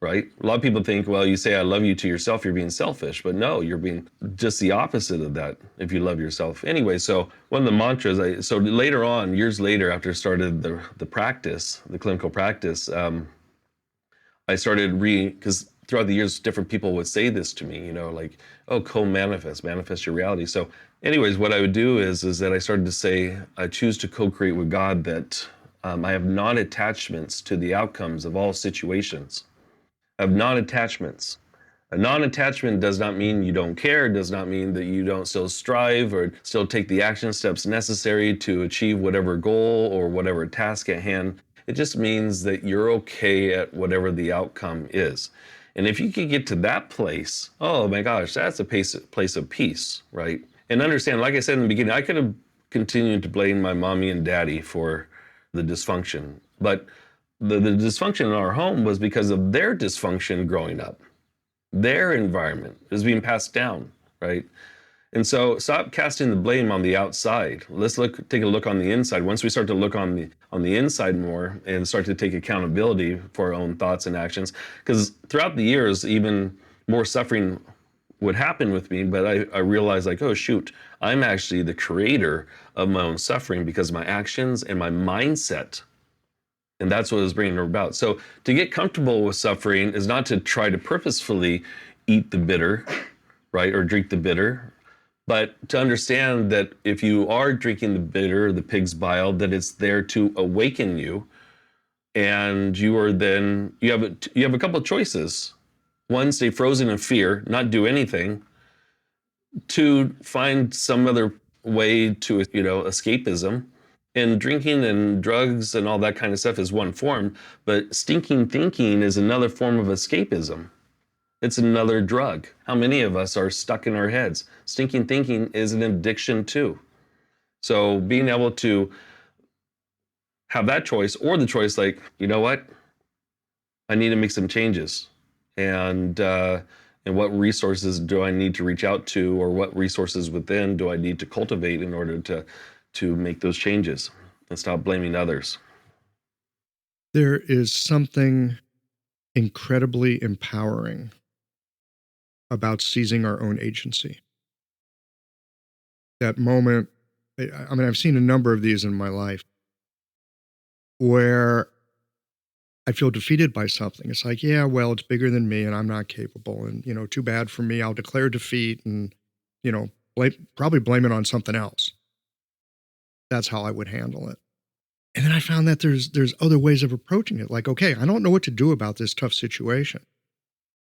right? A lot of people think, well, you say, I love you to yourself, you're being selfish. But no, you're being just the opposite of that if you love yourself. Anyway, so one of the mantras, so later on, years later, after I started the practice, the clinical practice, I started because throughout the years, different people would say this to me, like, oh, manifest your reality. So anyways, what I would do is that I started to say, I choose to co-create with God that I have non-attachments to the outcomes of all situations. I have non-attachments. A non-attachment does not mean you don't care. It does not mean that you don't still strive or still take the action steps necessary to achieve whatever goal or whatever task at hand. It just means that you're okay at whatever the outcome is. And if you could get to that place, oh my gosh, that's a place of peace, right? And understand, like I said in the beginning, I could have continued to blame my mommy and daddy for the dysfunction, but the dysfunction in our home was because of their dysfunction growing up. Their environment is being passed down, right? And so stop casting the blame on the outside. Let's take a look on the inside. Once we start to look on the inside more and start to take accountability for our own thoughts and actions, because throughout the years, even more suffering would happen with me, but I realized, like, oh shoot, I'm actually the creator of my own suffering because of my actions and my mindset. And that's what was bringing her about. So to get comfortable with suffering is not to try to purposefully eat the bitter, right, or drink the bitter, but to understand that if you are drinking the bitter, the pig's bile, that it's there to awaken you, and you have a couple of choices. One, stay frozen in fear, not do anything. Two, find some other way to escapism. And drinking and drugs and all that kind of stuff is one form, but stinking thinking is another form of escapism. It's another drug. How many of us are stuck in our heads? Stinking thinking is an addiction too. So being able to have that choice, or the choice like, you know what? I need to make some changes. And what resources do I need to reach out to, or what resources within do I need to cultivate in order to make those changes and stop blaming others? There is something incredibly empowering about seizing our own agency. That moment, I mean, I've seen a number of these in my life where I feel defeated by something. It's like, yeah, well, it's bigger than me and I'm not capable, and, too bad for me. I'll declare defeat and, probably blame it on something else. That's how I would handle it. And then I found that there's other ways of approaching it. Like, okay, I don't know what to do about this tough situation,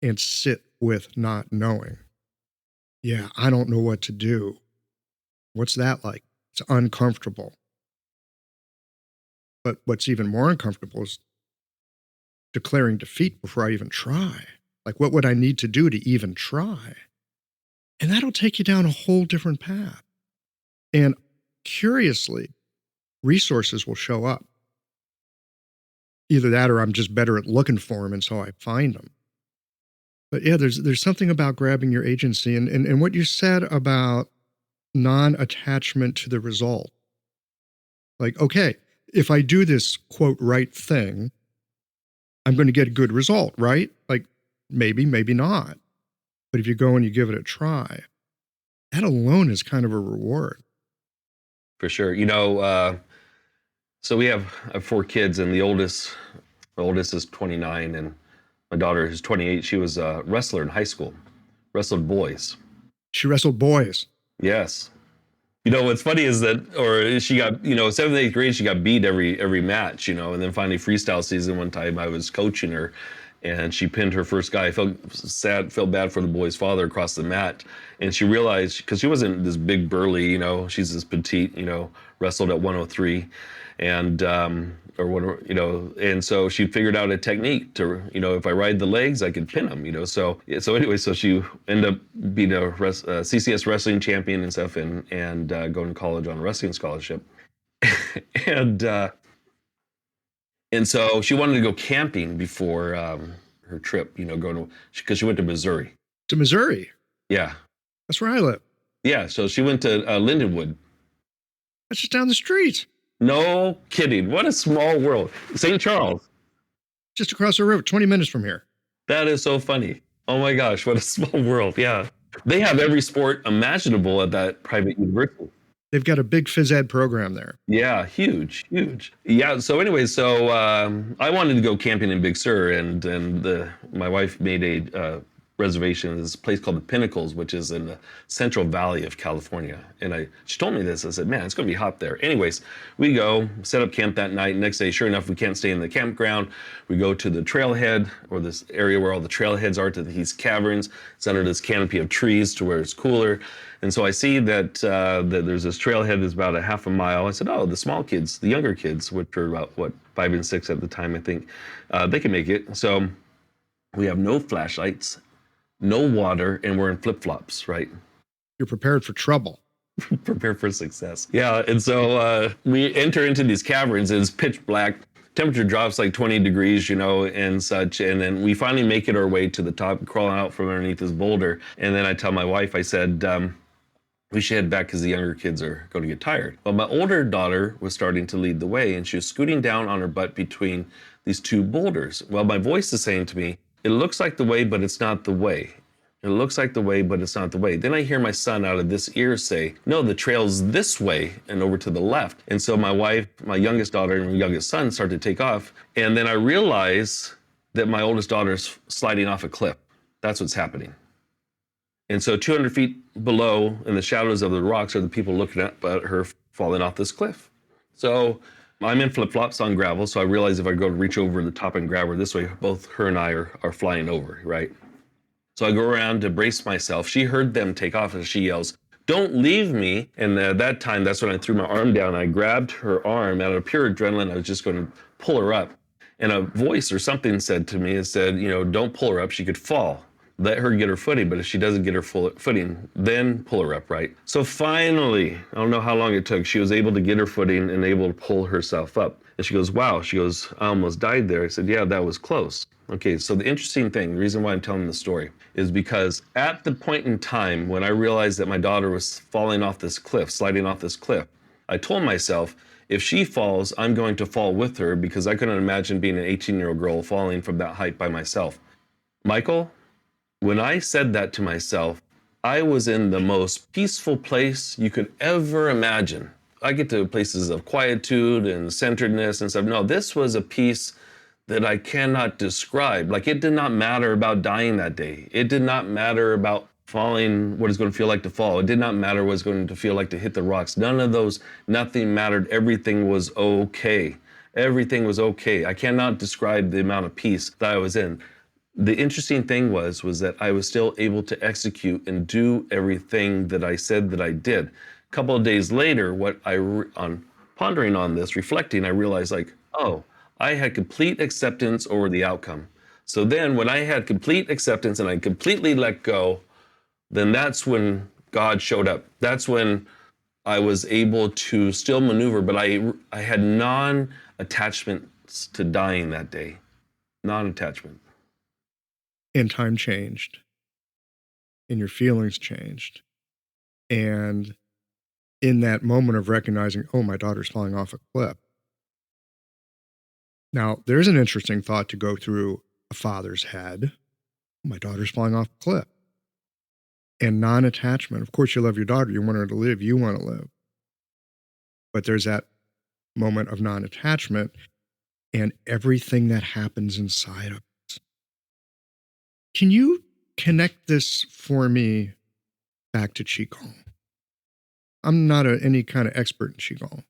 and sit with not knowing. Yeah, I don't know what to do. What's that like? It's uncomfortable. But what's even more uncomfortable is declaring defeat before I even try. Like, what would I need to do to even try? And that'll take you down a whole different path. And curiously, resources will show up. Either that or I'm just better at looking for them, and so I find them. But yeah, there's something about grabbing your agency, and what you said about non-attachment to the result. Like, okay, if I do this, quote, right thing, I'm going to get a good result, right? Like, maybe, maybe not. But if you go and you give it a try, that alone is kind of a reward. For sure. So I have 4 kids, and the oldest is 29, and my daughter is 28. She was a wrestler in high school, wrestled boys. She wrestled boys. Yes. What's funny is that, or she got, 7th, 8th grade, she got beat every match, and then finally freestyle season one time I was coaching her and she pinned her first guy. I felt bad for the boy's father across the mat. And she realized, because she wasn't this big burly, she's this petite, wrestled at 103 and, and so she figured out a technique to, if I ride the legs, I could pin them, So anyway, so she ended up being a CCS wrestling champion and stuff, and going to college on a wrestling scholarship. And so she wanted to go camping before her trip, because she went to Missouri. To Missouri? Yeah. That's where I live. Yeah, so she went to Lindenwood. That's just down the street. No kidding. What a small world. St. Charles. Just across the river, 20 minutes from here. That is so funny. Oh my gosh, what a small world. Yeah. They have every sport imaginable at that private university. They've got a big phys ed program there. Yeah, huge. Yeah, so anyway, I wanted to go camping in Big Sur, and my wife made a reservation at this place called the Pinnacles, which is in the Central Valley of California. And she told me this. I said, man, it's going to be hot there. Anyways, we go, set up camp that night. Next day, sure enough, we can't stay in the campground. We go to the trailhead, or this area where all the trailheads are, to these caverns. It's under this canopy of trees to where it's cooler. And so I see that there's this trailhead that's about a half a mile. I said, oh, the small kids, the younger kids, which were about, 5 and 6 at the time, I think, they can make it. So we have no flashlights, no water, and we're in flip-flops, right? You're prepared for trouble. Prepared for success. Yeah, and so we enter into these caverns, and it's pitch black. Temperature drops like 20 degrees, and such. And then we finally make it our way to the top, crawling out from underneath this boulder. And then I tell my wife, I said, we should head back because the younger kids are going to get tired. But my older daughter was starting to lead the way, and she was scooting down on her butt between these 2 boulders. Well, my voice is saying to me, it looks like the way, but it's not the way. It looks like the way, but it's not the way. Then I hear my son out of this ear say, no, the trail's this way and over to the left. And so my wife, my youngest daughter, and my youngest son start to take off. And then I realize that my oldest daughter's sliding off a cliff. That's what's happening. And so 200 feet below, in the shadows of the rocks, are the people looking at her falling off this cliff. So I'm in flip-flops on gravel, so I realize if I go to reach over the top and grab her this way, both her and I are flying over, right? So I go around to brace myself. She heard them take off, and she yells, don't leave me. And at that time, that's when I threw my arm down. I grabbed her arm. Out of pure adrenaline, I was just going to pull her up. And a voice or something said to me, it said, don't pull her up. She could fall. Let her get her footing, but if she doesn't get her footing, then pull her up, right? So finally, I don't know how long it took, she was able to get her footing and able to pull herself up. And she goes, wow, I almost died there. I said, yeah, that was close. Okay, so the interesting thing, the reason why I'm telling the story, is because at the point in time when I realized that my daughter was falling off this cliff, sliding off this cliff, I told myself, if she falls, I'm going to fall with her, because I couldn't imagine being an 18-year-old girl falling from that height by myself. Michael, when I said that to myself, I was in the most peaceful place you could ever imagine. I get to places of quietude and centeredness and stuff. No, this was a peace that I cannot describe. Like, it did not matter about dying that day. It did not matter about falling, what it's going to feel like to fall. It did not matter what it's going to feel like to hit the rocks. None of those, nothing mattered. Everything was okay. Everything was okay. I cannot describe the amount of peace that I was in. The interesting thing was that I was still able to execute and do everything that I said that I did. A couple of days later, on pondering on this, reflecting, I realized I had complete acceptance over the outcome. So then when I had complete acceptance and I completely let go, then that's when God showed up. That's when I was able to still maneuver, but I had non-attachments to dying that day. Non-attachment. And time changed. And your feelings changed. And in that moment of recognizing, oh, my daughter's falling off a cliff. Now, there's an interesting thought to go through a father's head. My daughter's falling off a cliff. And non-attachment. Of course, you love your daughter. You want her to live. You want to live. But there's that moment of non-attachment and everything that happens inside of us. Can you connect this for me back to Qigong? I'm not any kind of expert in Qigong,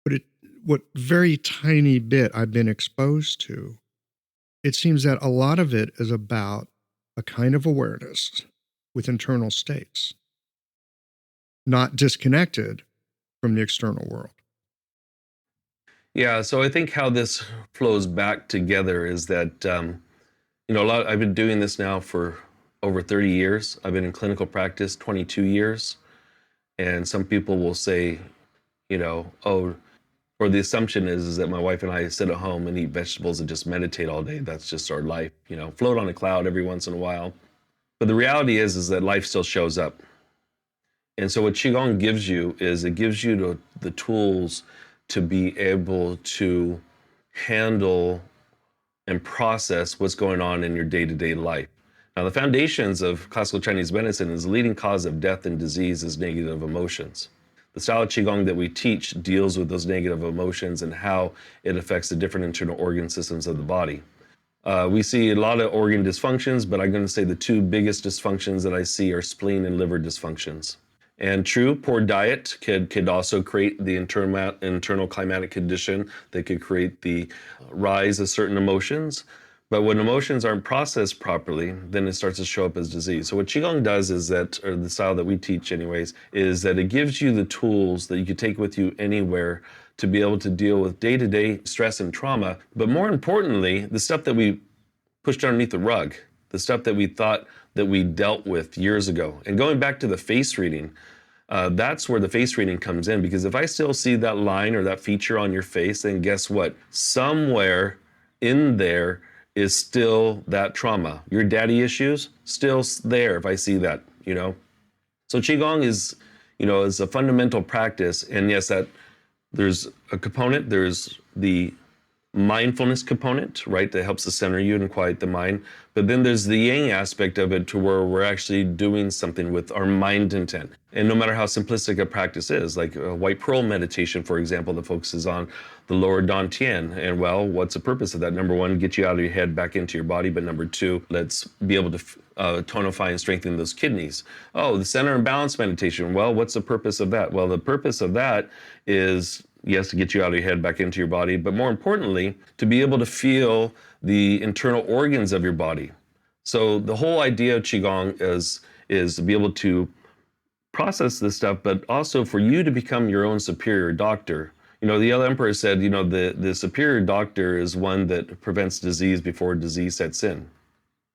but what very tiny bit I've been exposed to, it seems that a lot of it is about a kind of awareness with internal states, not disconnected from the external world. Yeah, so I think how this flows back together is that, I've been doing this now for over 30 years. I've been in clinical practice 22 years. And some people will say, or the assumption is that my wife and I sit at home and eat vegetables and just meditate all day. That's just our life, float on a cloud every once in a while. But the reality is that life still shows up. And so what Qigong gives you is it gives you the tools to be able to handle and process what's going on in your day-to-day life. Now, the foundations of classical Chinese medicine is the leading cause of death and disease is negative emotions. The style of Qigong that we teach deals with those negative emotions and how it affects the different internal organ systems of the body. We see a lot of organ dysfunctions, but I'm going to say the two biggest dysfunctions that I see are spleen and liver dysfunctions. And true, poor diet could also create the internal climatic condition that could create the rise of certain emotions. But when emotions aren't processed properly, then it starts to show up as disease. So what Qigong does is that, or the style that we teach anyways, is that it gives you the tools that you can take with you anywhere to be able to deal with day-to-day stress and trauma. But more importantly, the stuff that we pushed underneath the rug, the stuff that we thought that we dealt with years ago. And going back to the face reading, that's where the face reading comes in, because if I still see that line or that feature on your face, then guess what? Somewhere in there is still that trauma. Your daddy issues, still there if I see that, So Qigong is a fundamental practice. And yes, that there's a component, there's the mindfulness component, right, that helps to center you and quiet the mind. But then there's the yang aspect of it to where we're actually doing something with our mind intent. And no matter how simplistic a practice is, like a white pearl meditation, for example, that focuses on the lower dantian. And well, what's the purpose of that? Number one, get you out of your head back into your body. But number two, let's be able to tonify and strengthen those kidneys. Oh, the center and balance meditation. Well, what's the purpose of that? Well, the purpose of that is, yes, to get you out of your head back into your body, but more importantly, to be able to feel the internal organs of your body. So the whole idea of Qigong is to be able to process this stuff, but also for you to become your own superior doctor. The Yellow Emperor said, the superior doctor is one that prevents disease before disease sets in,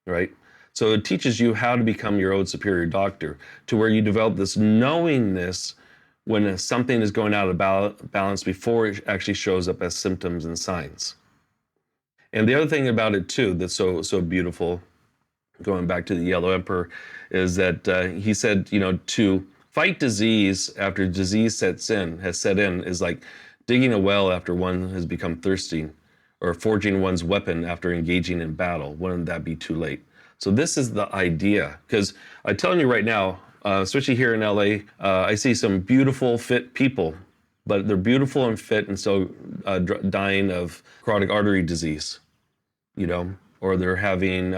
right? So it teaches you how to become your own superior doctor, to where you develop this knowingness when something is going out of balance before it actually shows up as symptoms and signs. And the other thing about it too that's so beautiful, going back to the Yellow Emperor, is that he said, to fight disease after disease has set in is like digging a well after one has become thirsty, or forging one's weapon after engaging in battle. Wouldn't that be too late? So this is the idea, because I'm telling you right now, especially here in LA, I see some beautiful, fit people, but they're beautiful and fit and still dying of carotid artery disease, or they're having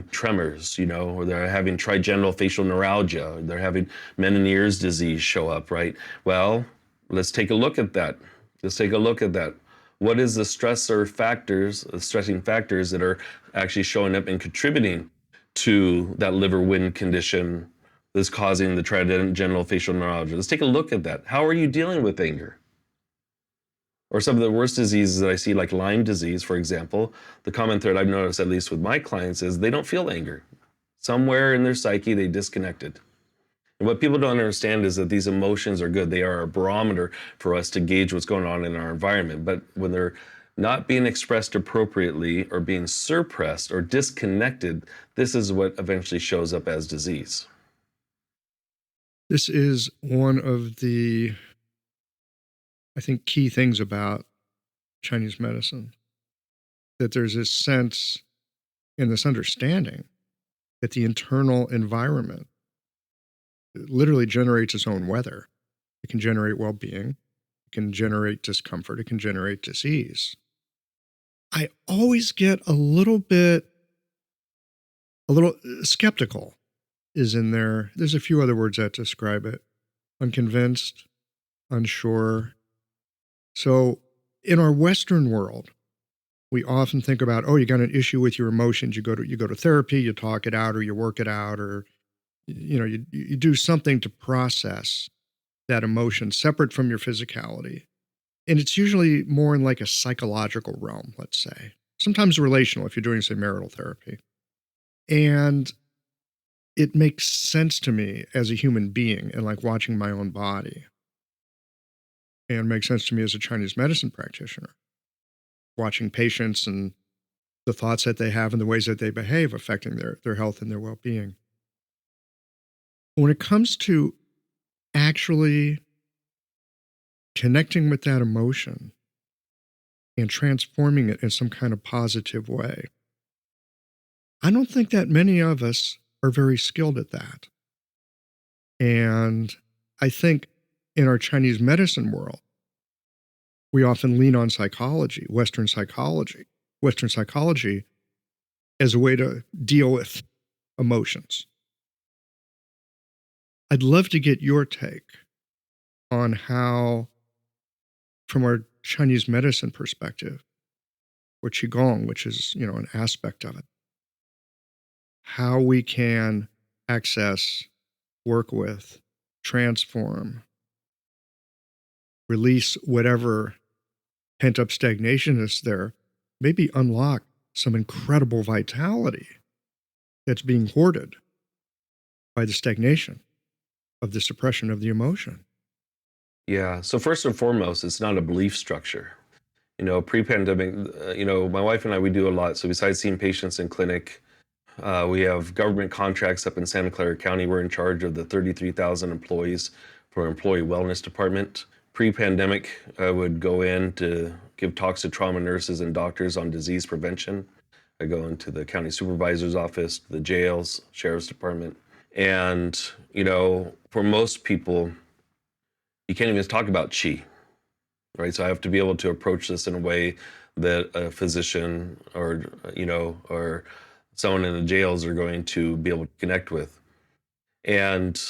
tremors, or they're having trigeminal facial neuralgia, or they're having Meniere's disease show up, right? Well, let's take a look at that. What is the stressing factors that are actually showing up and contributing to that liver wind condition that's causing the trigeminal facial neuralgia? Let's take a look at that. How are you dealing with anger? Or some of the worst diseases that I see, like Lyme disease, for example, the common thread I've noticed, at least with my clients, is they don't feel anger. Somewhere in their psyche, they disconnected. And what people don't understand is that these emotions are good. They are a barometer for us to gauge what's going on in our environment. But when they're not being expressed appropriately or being suppressed or disconnected, this is what eventually shows up as disease. This is one of the, I think, key things about Chinese medicine, that there's this sense and this understanding that the internal environment literally generates its own weather. It can generate well-being, it can generate discomfort, it can generate disease. I always get a little skeptical is in there. There's a few other words that describe it. Unconvinced, unsure. So in our Western world, we often think about, oh, you got an issue with your emotions, you go to therapy, you talk it out, or you work it out, or you do something to process that emotion separate from your physicality. And it's usually more in like a psychological realm, let's say. Sometimes relational if you're doing, say, marital therapy. And it makes sense to me as a human being and like watching my own body. And makes sense to me as a Chinese medicine practitioner, watching patients and the thoughts that they have and the ways that they behave affecting their health and their well-being. When it comes to actually connecting with that emotion and transforming it in some kind of positive way, I don't think that many of us are very skilled at that. And I think in our Chinese medicine world, we often lean on psychology, Western psychology as a way to deal with emotions. I'd love to get your take on how, from our Chinese medicine perspective, or Qigong, which is, an aspect of it, how we can access, work with, transform, release whatever pent-up stagnation is there, maybe unlock some incredible vitality that's being hoarded by the stagnation of the suppression of the emotion. Yeah. So first and foremost, it's not a belief structure. Pre-pandemic, my wife and I, we do a lot. So besides seeing patients in clinic, we have government contracts up in Santa Clara County. We're in charge of the 33,000 employees for our employee wellness department. Pre-pandemic, I would go in to give talks to trauma nurses and doctors on disease prevention. I go into the county supervisor's office, the jails, sheriff's department. And, for most people, you can't even talk about qi, right? So I have to be able to approach this in a way that a physician or someone in the jails are going to be able to connect with. And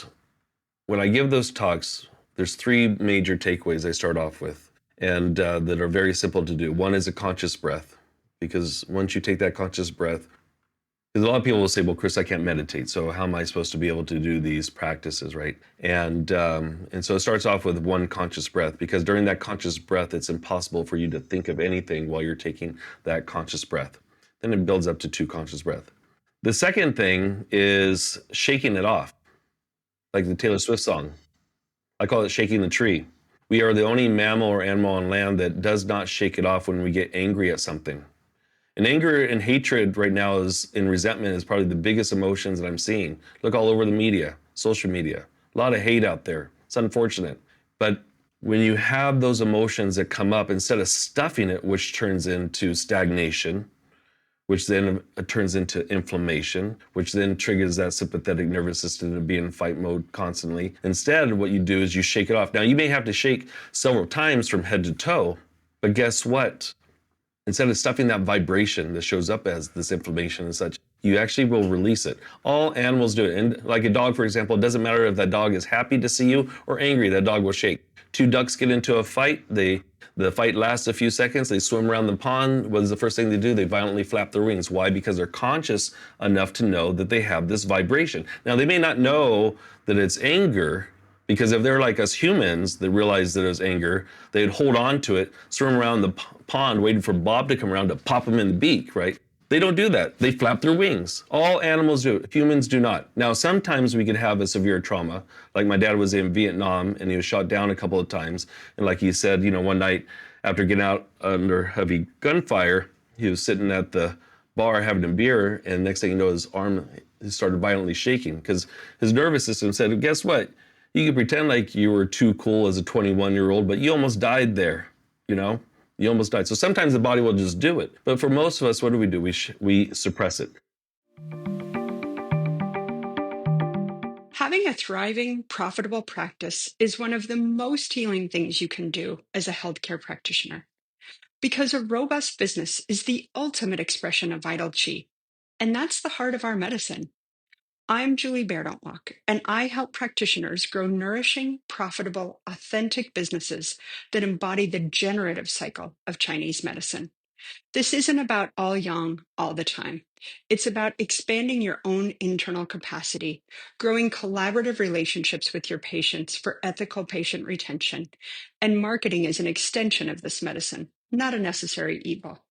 when I give those talks, there's three major takeaways I start off with, and that are very simple to do. One is a conscious breath, because once you take that conscious breath, because a lot of people will say, well, Chris, I can't meditate, so how am I supposed to be able to do these practices, right? And so it starts off with one conscious breath, because during that conscious breath, it's impossible for you to think of anything while you're taking that conscious breath. Then it builds up to two conscious breaths. The second thing is shaking it off, like the Taylor Swift song. I call it shaking the tree. We are the only mammal or animal on land that does not shake it off when we get angry at something. And anger and hatred right now and resentment is probably the biggest emotions that I'm seeing. Look all over the media, social media, a lot of hate out there. It's unfortunate. But when you have those emotions that come up, instead of stuffing it, which turns into stagnation, which then turns into inflammation, which then triggers that sympathetic nervous system to be in fight mode constantly. Instead, what you do is you shake it off. Now, you may have to shake several times from head to toe, but guess what? Instead of stuffing that vibration that shows up as this inflammation and such, you actually will release it. All animals do it. And like a dog, for example, it doesn't matter if that dog is happy to see you or angry, that dog will shake. Two ducks get into a fight. The fight lasts a few seconds. They swim around the pond. What is the first thing they do? They violently flap their wings. Why? Because they're conscious enough to know that they have this vibration. Now, they may not know that it's anger, because if they're like us humans that realize that it's anger, they'd hold on to it, swim around the pond waiting for Bob to come around to pop them in the beak, right? They don't do that. They flap their wings. All animals do it. Humans do not. Now, sometimes we could have a severe trauma. Like my dad was in Vietnam and he was shot down a couple of times. And like he said, one night after getting out under heavy gunfire, he was sitting at the bar having a beer, and next thing you know, his arm started violently shaking because his nervous system said, guess what? You can pretend like you were too cool as a 21-year-old, but you almost died there, You almost died. So sometimes the body will just do it. But for most of us, what do? We suppress it. Having a thriving, profitable practice is one of the most healing things you can do as a healthcare practitioner. Because a robust business is the ultimate expression of vital chi. And that's the heart of our medicine. I'm Julie Bairdontlock, and I help practitioners grow nourishing, profitable, authentic businesses that embody the generative cycle of Chinese medicine. This isn't about all yang all the time. It's about expanding your own internal capacity, growing collaborative relationships with your patients for ethical patient retention, and marketing as an extension of this medicine, not a necessary evil.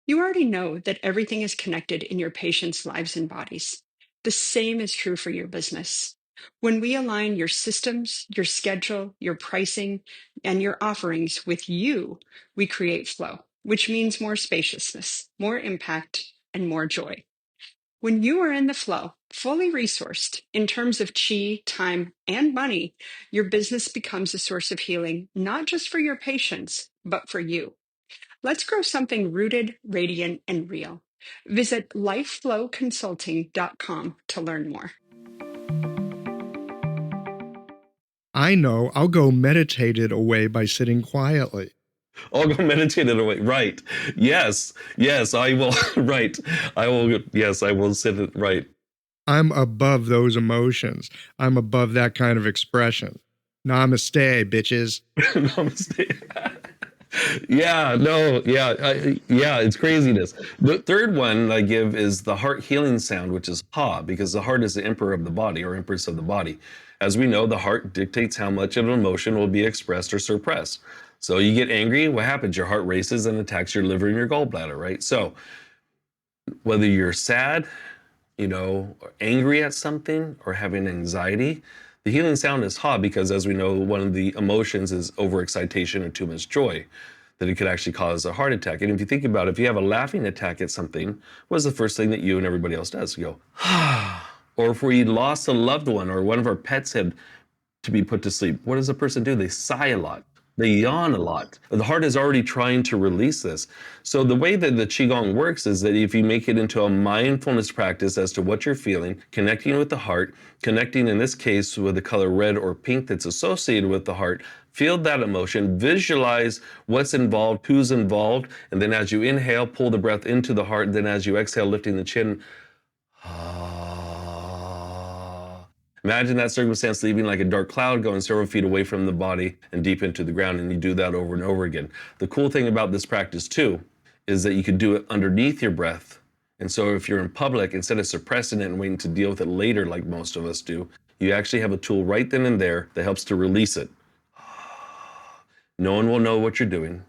You already know that everything is connected in your patients' lives and bodies. The same is true for your business. When we align your systems, your schedule, your pricing, and your offerings with you, we create flow, which means more spaciousness, more impact, and more joy. When you are in the flow, fully resourced in terms of chi, time, and money, your business becomes a source of healing, not just for your patients, but for you. Let's grow something rooted, radiant, and real. Visit lifeflowconsulting.com to learn more. I know I'll go meditate it away by sitting quietly. I'll go meditate it away. Right. Yes, I will. Right. I will. Yes, I will sit it right. I'm above those emotions. I'm above that kind of expression. Namaste, bitches. Namaste. It's craziness. The third one I give is the heart healing sound, which is ha, because the heart is the emperor of the body or empress of the body. As we know, the heart dictates how much of an emotion will be expressed or suppressed. So you get angry, what happens? Your heart races and attacks your liver and your gallbladder, right? So whether you're sad, or angry at something or having anxiety, the healing sound is ha, because as we know, one of the emotions is overexcitation or too much joy, that it could actually cause a heart attack. And if you think about it, if you have a laughing attack at something, what's the first thing that you and everybody else does? You go, ah. Or if we lost a loved one or one of our pets had to be put to sleep, what does a person do? They sigh a lot. They yawn a lot. The heart is already trying to release this. So the way that the Qigong works is that if you make it into a mindfulness practice as to what you're feeling, connecting with the heart, connecting in this case with the color red or pink that's associated with the heart, feel that emotion, visualize what's involved, who's involved, and then as you inhale, pull the breath into the heart, and then as you exhale, lifting the chin, imagine that circumstance leaving like a dark cloud going several feet away from the body and deep into the ground, and you do that over and over again. The cool thing about this practice too is that you can do it underneath your breath. And so if you're in public, instead of suppressing it and waiting to deal with it later like most of us do, you actually have a tool right then and there that helps to release it. No one will know what you're doing,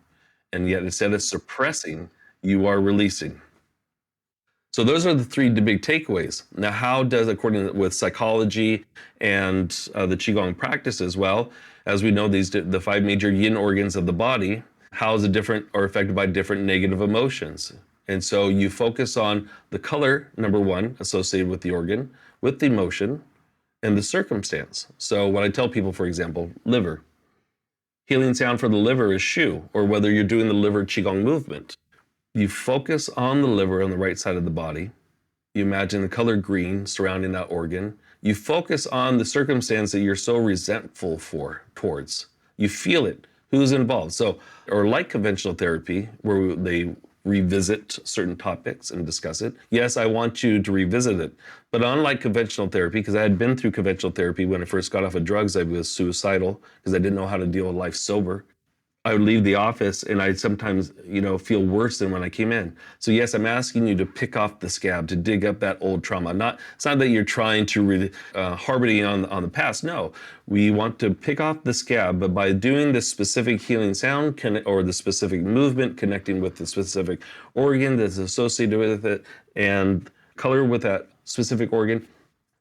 and yet instead of suppressing, you are releasing. So those are the three big takeaways. Now, how does, according with psychology and the Qigong practices, well, as we know, the five major yin organs of the body, how is it different or affected by different negative emotions? And so you focus on the color, number one, associated with the organ, with the emotion, and the circumstance. So what I tell people, for example, liver. Healing sound for the liver is shu, or whether you're doing the liver Qigong movement. You focus on the liver on the right side of the body. You imagine the color green surrounding that organ. You focus on the circumstance that you're so resentful towards. You feel it. Who's involved? So, or like conventional therapy, where they revisit certain topics and discuss it. Yes, I want you to revisit it. But unlike conventional therapy, because I had been through conventional therapy when I first got off of drugs, I was suicidal because I didn't know how to deal with life sober. I would leave the office and I'd sometimes, feel worse than when I came in. So yes, I'm asking you to pick off the scab, to dig up that old trauma. It's not that you're trying to harboring on the past. No, we want to pick off the scab, but by doing the specific healing sound or the specific movement, connecting with the specific organ that's associated with it and color with that specific organ,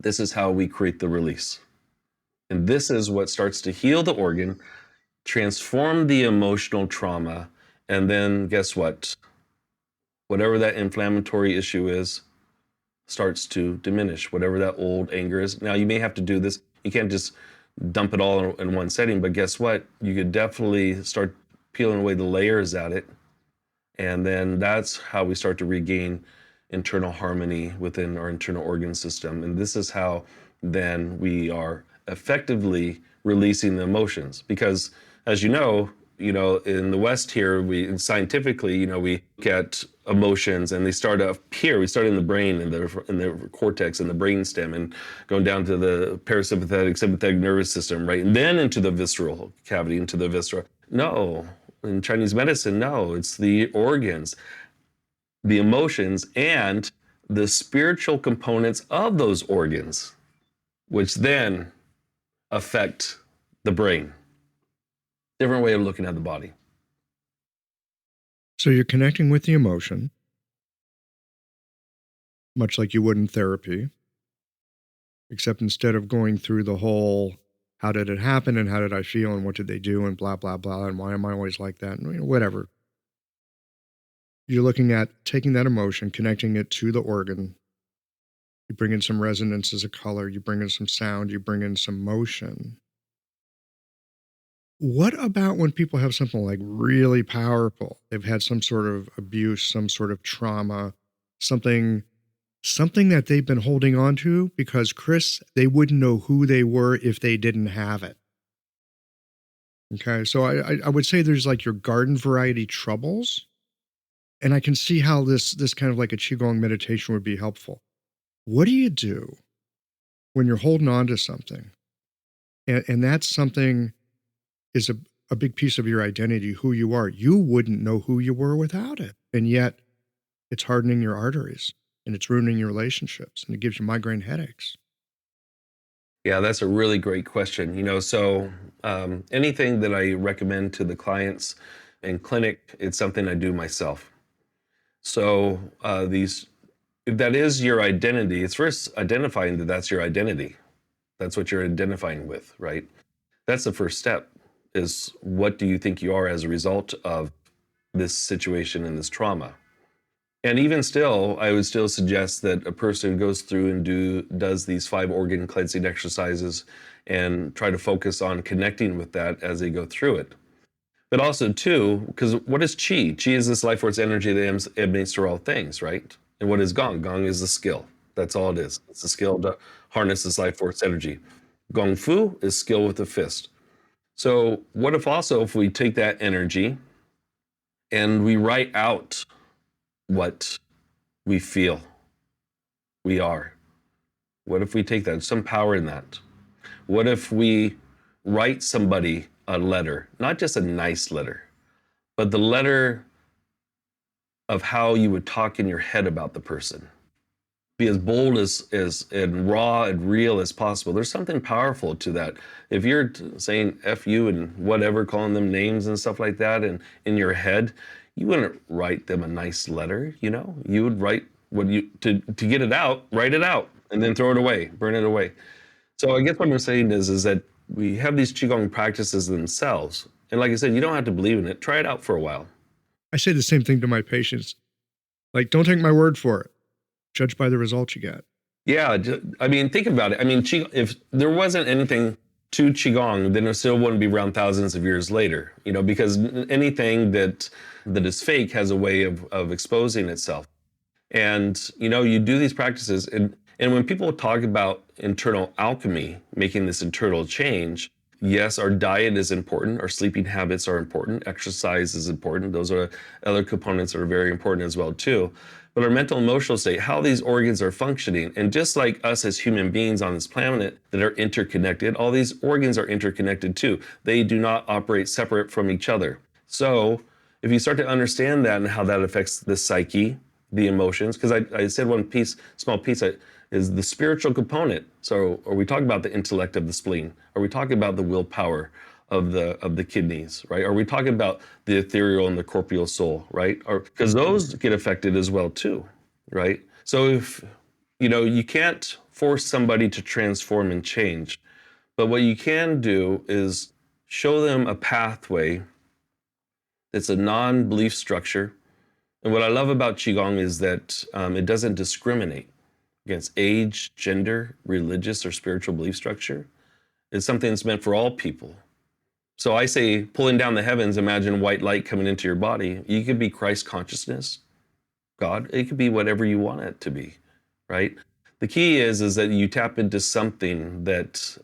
this is how we create the release. And this is what starts to heal the organ, transform the emotional trauma, and then guess what? Whatever that inflammatory issue is starts to diminish, whatever that old anger is. Now, you may have to do this. You can't just dump it all in one setting, but guess what? You could definitely start peeling away the layers at it. And then that's how we start to regain internal harmony within our internal organ system. And this is how then we are effectively releasing the emotions. Because as you know, in the West here, scientifically, we look at emotions and they start up here. We start in the brain, in the cortex and the brainstem, and going down to the parasympathetic, sympathetic nervous system, right? And then into the visceral cavity, into the viscera. No, in Chinese medicine, no, it's the organs, the emotions, and the spiritual components of those organs, which then affect the brain. Different way of looking at the body. So you're connecting with the emotion, much like you would in therapy, except instead of going through the whole, how did it happen and how did I feel and what did they do and blah, blah, blah, and why am I always like that and whatever. You're looking at taking that emotion, connecting it to the organ. You bring in some resonances of color, you bring in some sound, you bring in some motion. What about when people have something like really powerful? They've had some sort of abuse, some sort of trauma, something that they've been holding on to because, Chris, they wouldn't know who they were if they didn't have it. Okay, so I would say there's like your garden variety troubles. And I can see how this kind of like a Qigong meditation would be helpful. What do you do when you're holding on to something? And that something is a big piece of your identity, who you are. You wouldn't know who you were without it. And yet it's hardening your arteries and it's ruining your relationships and it gives you migraine headaches. Yeah, that's a really great question. So anything that I recommend to the clients in clinic, it's something I do myself. So if that is your identity, it's first identifying that that's your identity. That's what you're identifying with, right? That's the first step, is what do you think you are as a result of this situation and this trauma? And even still, I would still suggest that a person goes through and does these 5 organ cleansing exercises and try to focus on connecting with that as they go through it. But also, too, because what is Qi? Qi is this life force energy that emanates through all things, right? And what is Gong? Gong is the skill. That's all it is. It's the skill to harness this life force energy. Gong Fu is skill with the fist. So what if we take that energy and we write out what we feel we are? What if we take that? Some power in that. What if we write somebody a letter, not just a nice letter, but the letter of how you would talk in your head about the person? Be as bold as and raw and real as possible. There's something powerful to that. If you're saying F you and whatever, calling them names and stuff like that, and in your head, you wouldn't write them a nice letter, You would write to get it out, write it out, and then throw it away, burn it away. So I guess what I'm saying is that we have these Qigong practices themselves. And like I said, you don't have to believe in it. Try it out for a while. I say the same thing to my patients. Like, don't take my word for it. Judge by the results you get. Yeah, think about it. If there wasn't anything to Qigong, then it still wouldn't be around thousands of years later, because anything that is fake has a way of exposing itself. And, you do these practices, and when people talk about internal alchemy, making this internal change, yes, our diet is important, our sleeping habits are important, exercise is important. Those are other components that are very important as well, too. But our mental emotional state, how these organs are functioning, and just like us as human beings on this planet that are interconnected, all these organs are interconnected too. They do not operate separate from each other. So if you start to understand that and how that affects the psyche, the emotions, because I said one piece, small piece, is the spiritual component. So are we talking about the intellect of the spleen? Are we talking about the willpower of the kidneys, right? Are we talking about the ethereal and the corporeal soul, right? Or because those get affected as well too, right? So if you can't force somebody to transform and change, but what you can do is show them a pathway that's a non-belief structure. And what I love about Qigong is that it doesn't discriminate against age, gender, religious, or spiritual belief structure. It's something that's meant for all people. So I say, pulling down the heavens, imagine white light coming into your body. You could be Christ consciousness, God. It could be whatever you want it to be, right? The key is that you tap into something that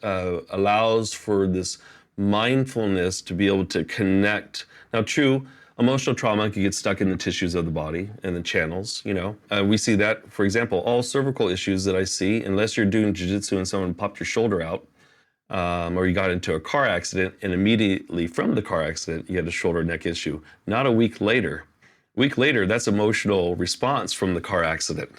allows for this mindfulness to be able to connect. Now, true, emotional trauma can get stuck in the tissues of the body and the channels, We see that, for example, all cervical issues that I see, unless you're doing jiu-jitsu and someone popped your shoulder out, or you got into a car accident and immediately from the car accident, you had a shoulder neck issue. Not a week later. A week later, that's emotional response from the car accident.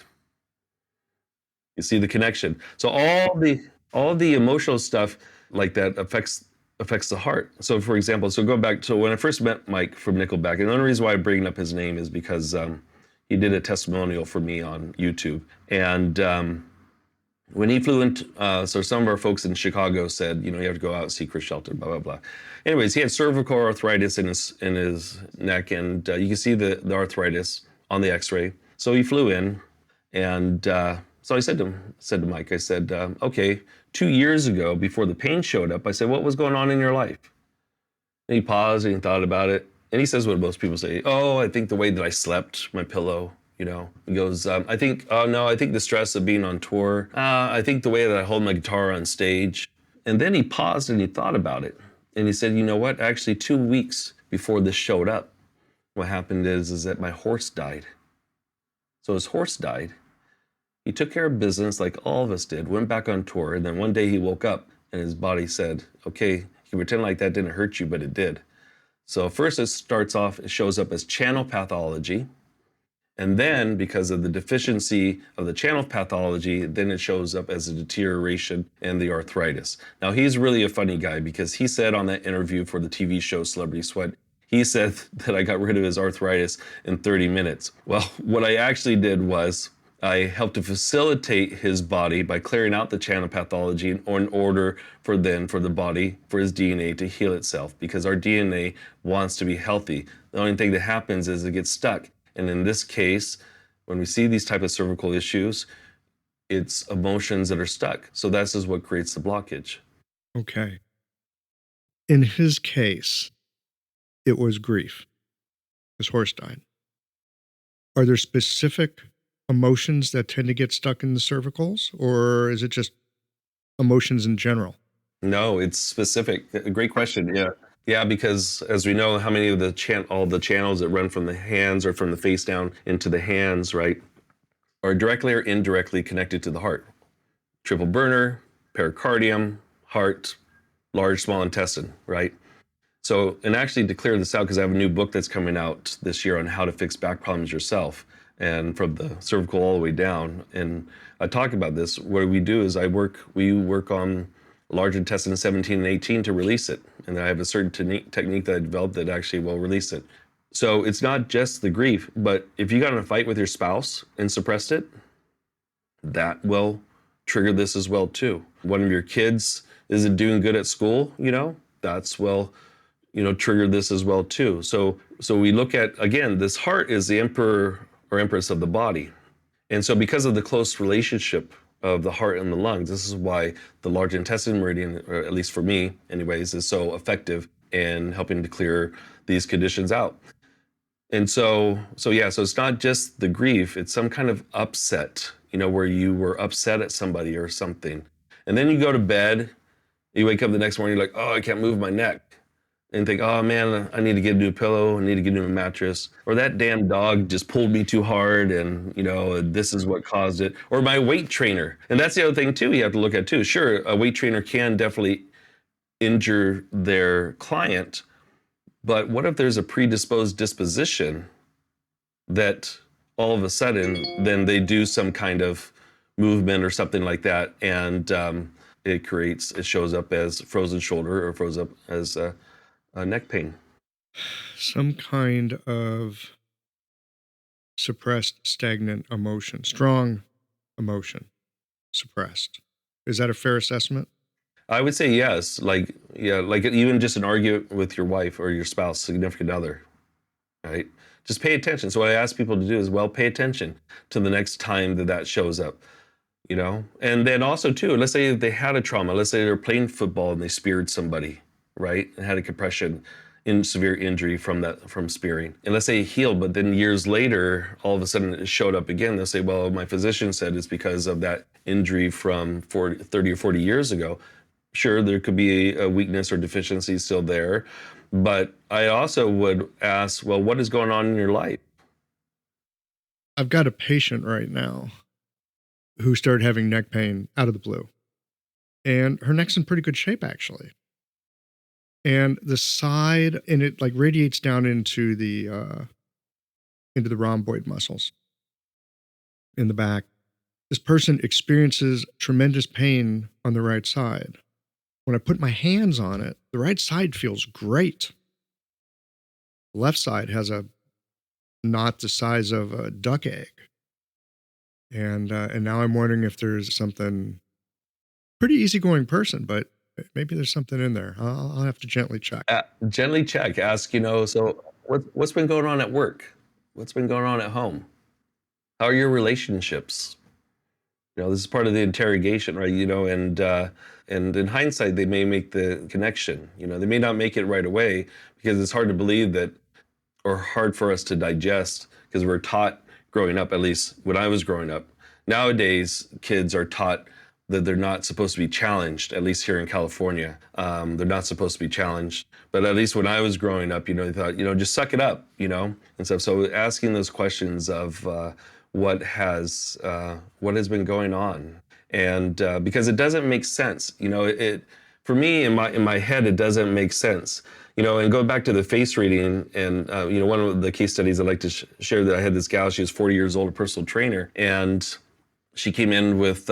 You see the connection. So all the emotional stuff like that affects the heart. So for example, going back to when I first met Mike from Nickelback, and the only reason why I'm bringing up his name is because he did a testimonial for me on YouTube. And when he flew into, so some of our folks in Chicago said, you have to go out and see Chris Shelton, blah, blah, blah. Anyways, he had cervical arthritis in his neck, and you can see the arthritis on the x-ray. So he flew in, and so I said to Mike, I said, okay, 2 years ago, before the pain showed up, I said, what was going on in your life? And he paused and he thought about it. And he says what most people say, oh, I think the way that I slept, my pillow, He goes, I think the stress of being on tour. I think the way that I hold my guitar on stage. And then he paused and he thought about it. And he said, you know what? Actually, 2 weeks before this showed up, what happened is that my horse died. So his horse died. He took care of business like all of us did, went back on tour, and then one day he woke up and his body said, okay, you can pretend like that didn't hurt you, but it did. So first it shows up as channel pathology. And then because of the deficiency of the channel pathology, then it shows up as a deterioration and the arthritis. Now he's really a funny guy because he said on that interview for the TV show Celebrity Sweat, he said that I got rid of his arthritis in 30 minutes. Well, what I actually did was I helped to facilitate his body by clearing out the channel pathology in order for the body, for his DNA to heal itself, because our DNA wants to be healthy. The only thing that happens is it gets stuck. And in this case, when we see these type of cervical issues, it's emotions that are stuck. So this is what creates the blockage. Okay. In his case, it was grief. His horse died. Are there specific emotions that tend to get stuck in the cervicals, or is it just emotions in general? No, it's specific. A great question. Yeah. Yeah, because as we know, how many of all the channels that run from the hands or from the face down into the hands, right, are directly or indirectly connected to the heart. Triple burner, pericardium, heart, large, small intestine, right? So, and actually to clear this out, because I have a new book that's coming out this year on how to fix back problems yourself, and from the cervical all the way down. And I talk about this. What we do is we work on large intestine 17 and 18 to release it. And then I have a certain technique that I developed that actually will release it. So it's not just the grief, but if you got in a fight with your spouse and suppressed it, that will trigger this as well too. One of your kids isn't doing good at school, that's trigger this as well too. So we look at, again, this heart is the emperor or empress of the body. And so because of the close relationship of the heart and the lungs, this is why the large intestine meridian, or at least for me anyways, is so effective in helping to clear these conditions out. And so it's not just the grief, it's some kind of upset, where you were upset at somebody or something. And then you go to bed, you wake up the next morning, you're like, oh, I can't move my neck. And think, oh man, I need to get a new pillow, I need to get a new mattress. Or that damn dog just pulled me too hard and, this is what caused it. Or my weight trainer. And that's the other thing too you have to look at too. Sure, a weight trainer can definitely injure their client, But what if there's a predisposed disposition that all of a sudden then they do some kind of movement or something like that, and it shows up as frozen shoulder or froze up as a neck pain. Some kind of suppressed, stagnant emotion, strong emotion, suppressed. Is that a fair assessment? I would say yes. Like, yeah, like even just an argument with your wife or your spouse, significant other, right? Just pay attention. So what I ask people to do is, well, pay attention to the next time that shows up, And then also too, let's say they had a trauma. Let's say they're playing football and they speared somebody, right? And had a compression in severe injury from spearing. And let's say it healed, but then years later, all of a sudden it showed up again. They'll say, well, my physician said it's because of that injury from 30 or 40 years ago. Sure, there could be a weakness or deficiency still there. But I also would ask, well, what is going on in your life? I've got a patient right now who started having neck pain out of the blue. And her neck's in pretty good shape, actually. And the side, and it like radiates down into the rhomboid muscles in the back. This person experiences tremendous pain on the right side. When I put my hands on it, the right side feels great. The left side has a knot the size of a duck egg. And now I'm wondering if there's something, pretty easygoing person, but maybe there's something in there. I'll have to gently check. Gently check. Ask, so what's been going on at work? What's been going on at home? How are your relationships? This is part of the interrogation, right? And in hindsight, they may make the connection. They may not make it right away because it's hard to believe that, or hard for us to digest, because we're taught growing up, at least when I was growing up. Nowadays, kids are taught that they're not supposed to be challenged, at least here in California. They're not supposed to be challenged. But at least when I was growing up, they thought, just suck it up, and stuff. So asking those questions of what has been going on. And because it doesn't make sense, for me, in my head, it doesn't make sense. And go back to the face reading, and one of the case studies I'd like to share, that I had this gal, she was 40 years old, a personal trainer, and she came in with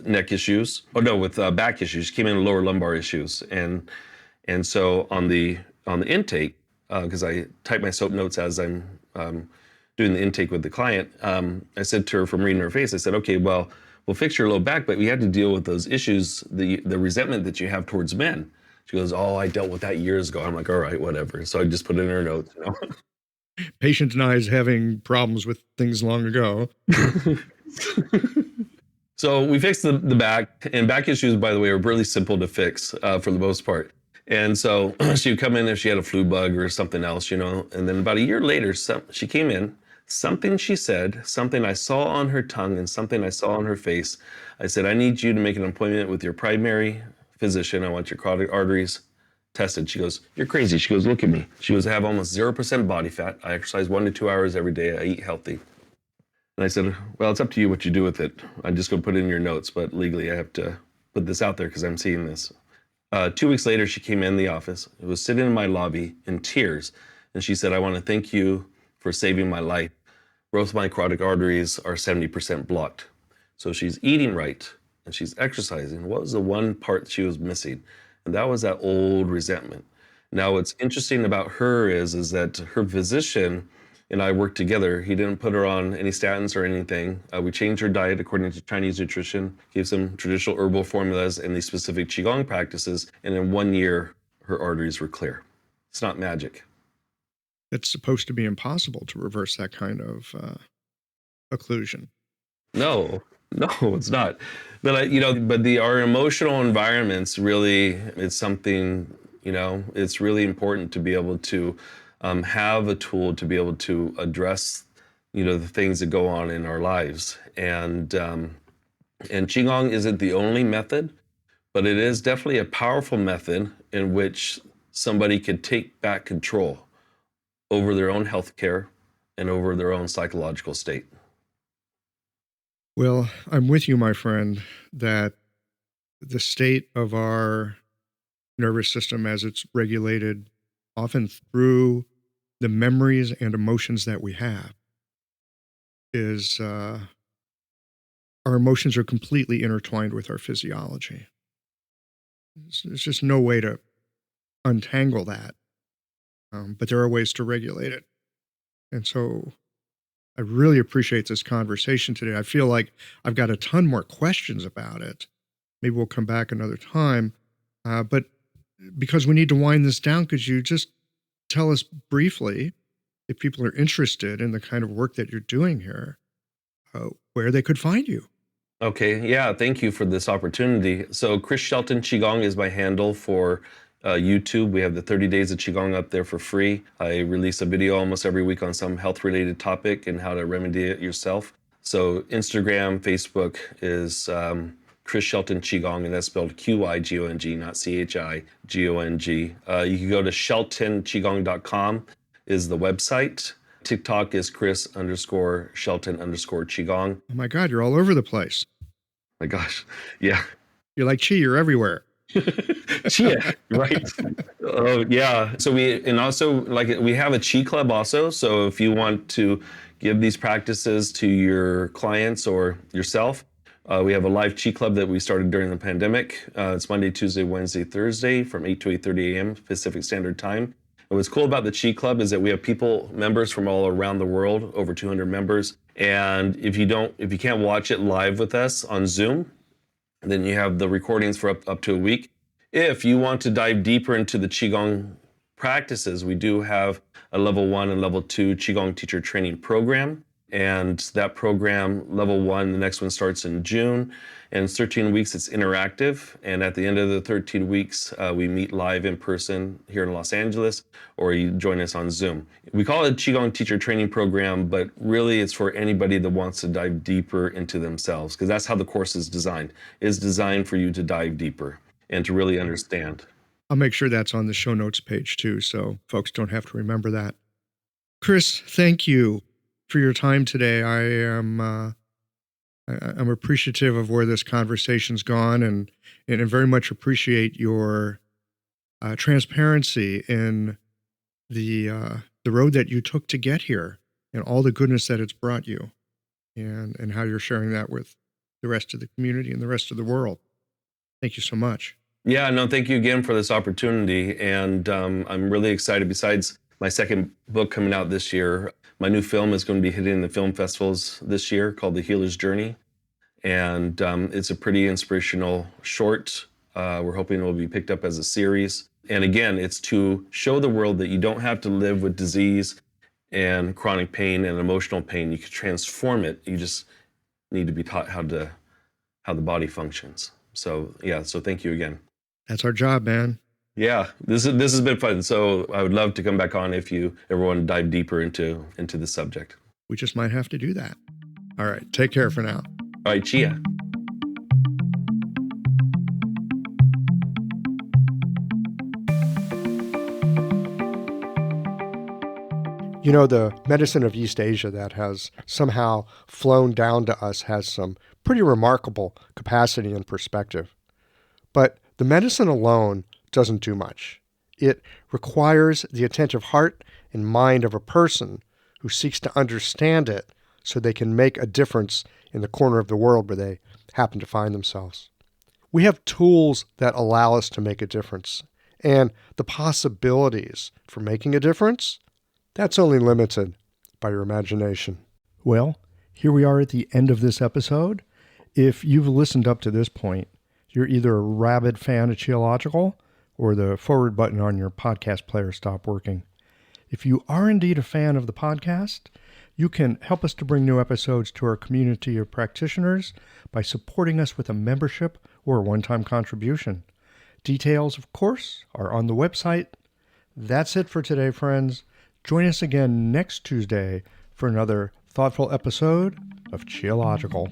neck issues. Oh no, with back issues. She came in with lower lumbar issues, and so on the intake, because I type my soap notes as I'm doing the intake with the client, I said to her, from reading her face, I said, okay, well, we'll fix your low back, but we had to deal with those issues, the resentment that you have towards men. She goes, oh, I dealt with that years ago. I'm like, all right, whatever. So I just put it in her notes. Patient and I is having problems with things long ago. So we fixed the back, and back issues, by the way, are really simple to fix for the most part. And so she would come in if she had a flu bug or something else, and then about a year later, she came in, something she said, something I saw on her tongue and something I saw on her face. I said, I need you to make an appointment with your primary physician. I want your carotid arteries tested. She goes, you're crazy. She goes, look at me. She goes, I have almost 0% body fat. I exercise 1 to 2 hours every day. I eat healthy. And I said, well, it's up to you what you do with it. I'm just going to put it in your notes, but legally I have to put this out there because I'm seeing this. 2 weeks later, she came in the office. It was sitting in my lobby in tears. And she said, I want to thank you for saving my life. Both my carotid arteries are 70% blocked. So she's eating right and she's exercising. What was the one part she was missing? And that was that old resentment. Now, what's interesting about her is that her physician and I worked together. He didn't put her on any statins or anything. We changed her diet according to Chinese nutrition, gave some traditional herbal formulas and these specific Qigong practices. And in 1 year, her arteries were clear. It's not magic. It's supposed to be impossible to reverse that kind of occlusion. No, it's not. But our emotional environments really, it's something, it's really important to be able to have a tool to be able to address, the things that go on in our lives. And Qigong isn't the only method, but it is definitely a powerful method in which somebody could take back control over their own health care and over their own psychological state. Well, I'm with you, my friend, that the state of our nervous system as it's regulated often through the memories and emotions that we have, is our emotions are completely intertwined with our physiology. There's just no way to untangle that, but there are ways to regulate it. And so I really appreciate this conversation today. I feel like I've got a ton more questions about it. Maybe we'll come back another time. But because we need to wind this down, could you just tell us briefly, if people are interested in the kind of work that you're doing here, where they could find you? Okay, yeah, thank you for this opportunity. So Chris Shelton Qigong is my handle for YouTube. We have the 30 days of Qigong up there for free. I release a video almost every week on some health-related topic and how to remedy it yourself. So Instagram, Facebook is Chris Shelton Qigong, and that's spelled Qigong, not Chigong. You can go to sheltonqigong.com is the website. TikTok is Chris_Shelton_Qigong. Oh my God, you're all over the place. My gosh, yeah. You're like Chi, you're everywhere. Chia, right? Oh, yeah. So we have a Chi Club also. So if you want to give these practices to your clients or yourself, we have a live Chi Club that we started during the pandemic. It's Monday, Tuesday, Wednesday, Thursday from 8 to 8:30 a.m. Pacific Standard Time. And what's cool about the Chi Club is that we have members from all around the world, over 200 members. And if you can't watch it live with us on Zoom, then you have the recordings for up to a week. If you want to dive deeper into the Qigong practices, we do have a level 1 and level 2 Qigong teacher training program. And that program, level 1, the next one starts in June. And 13 weeks, it's interactive. And at the end of the 13 weeks, we meet live in person here in Los Angeles, or you join us on Zoom. We call it a Qigong teacher training program, but really it's for anybody that wants to dive deeper into themselves, because that's how the course is designed. It's designed for you to dive deeper and to really understand. I'll make sure that's on the show notes page too, so folks don't have to remember that. Chris, thank you for your time today. I'm appreciative of where this conversation's gone, and very much appreciate your transparency in the road that you took to get here and all the goodness that it's brought you, and how you're sharing that with the rest of the community and the rest of the world. Thank you so much. Yeah, no, thank you again for this opportunity. And I'm really excited. Besides my second book coming out this year, my new film is going to be hitting the film festivals this year called The Healer's Journey. And it's a pretty inspirational short. We're hoping it will be picked up as a series. And again, it's to show the world that you don't have to live with disease and chronic pain and emotional pain. You can transform it. You just need to be taught how the body functions. So yeah, so thank you again. That's our job, man. Yeah, this has been fun. So I would love to come back on if you ever want to dive deeper into the subject. We just might have to do that. All right, take care for now. All right, Chia. You know, the medicine of East Asia that has somehow flown down to us has some pretty remarkable capacity and perspective. But the medicine alone doesn't do much. It requires the attentive heart and mind of a person who seeks to understand it so they can make a difference in the corner of the world where they happen to find themselves. We have tools that allow us to make a difference, and the possibilities for making a difference, that's only limited by your imagination. Well, here we are at the end of this episode. If you've listened up to this point, you're either a rabid fan of Qiological or the forward button on your podcast player stopped working. If you are indeed a fan of the podcast, you can help us to bring new episodes to our community of practitioners by supporting us with a membership or a one-time contribution. Details, of course, are on the website. That's it for today, friends. Join us again next Tuesday for another thoughtful episode of Qiological.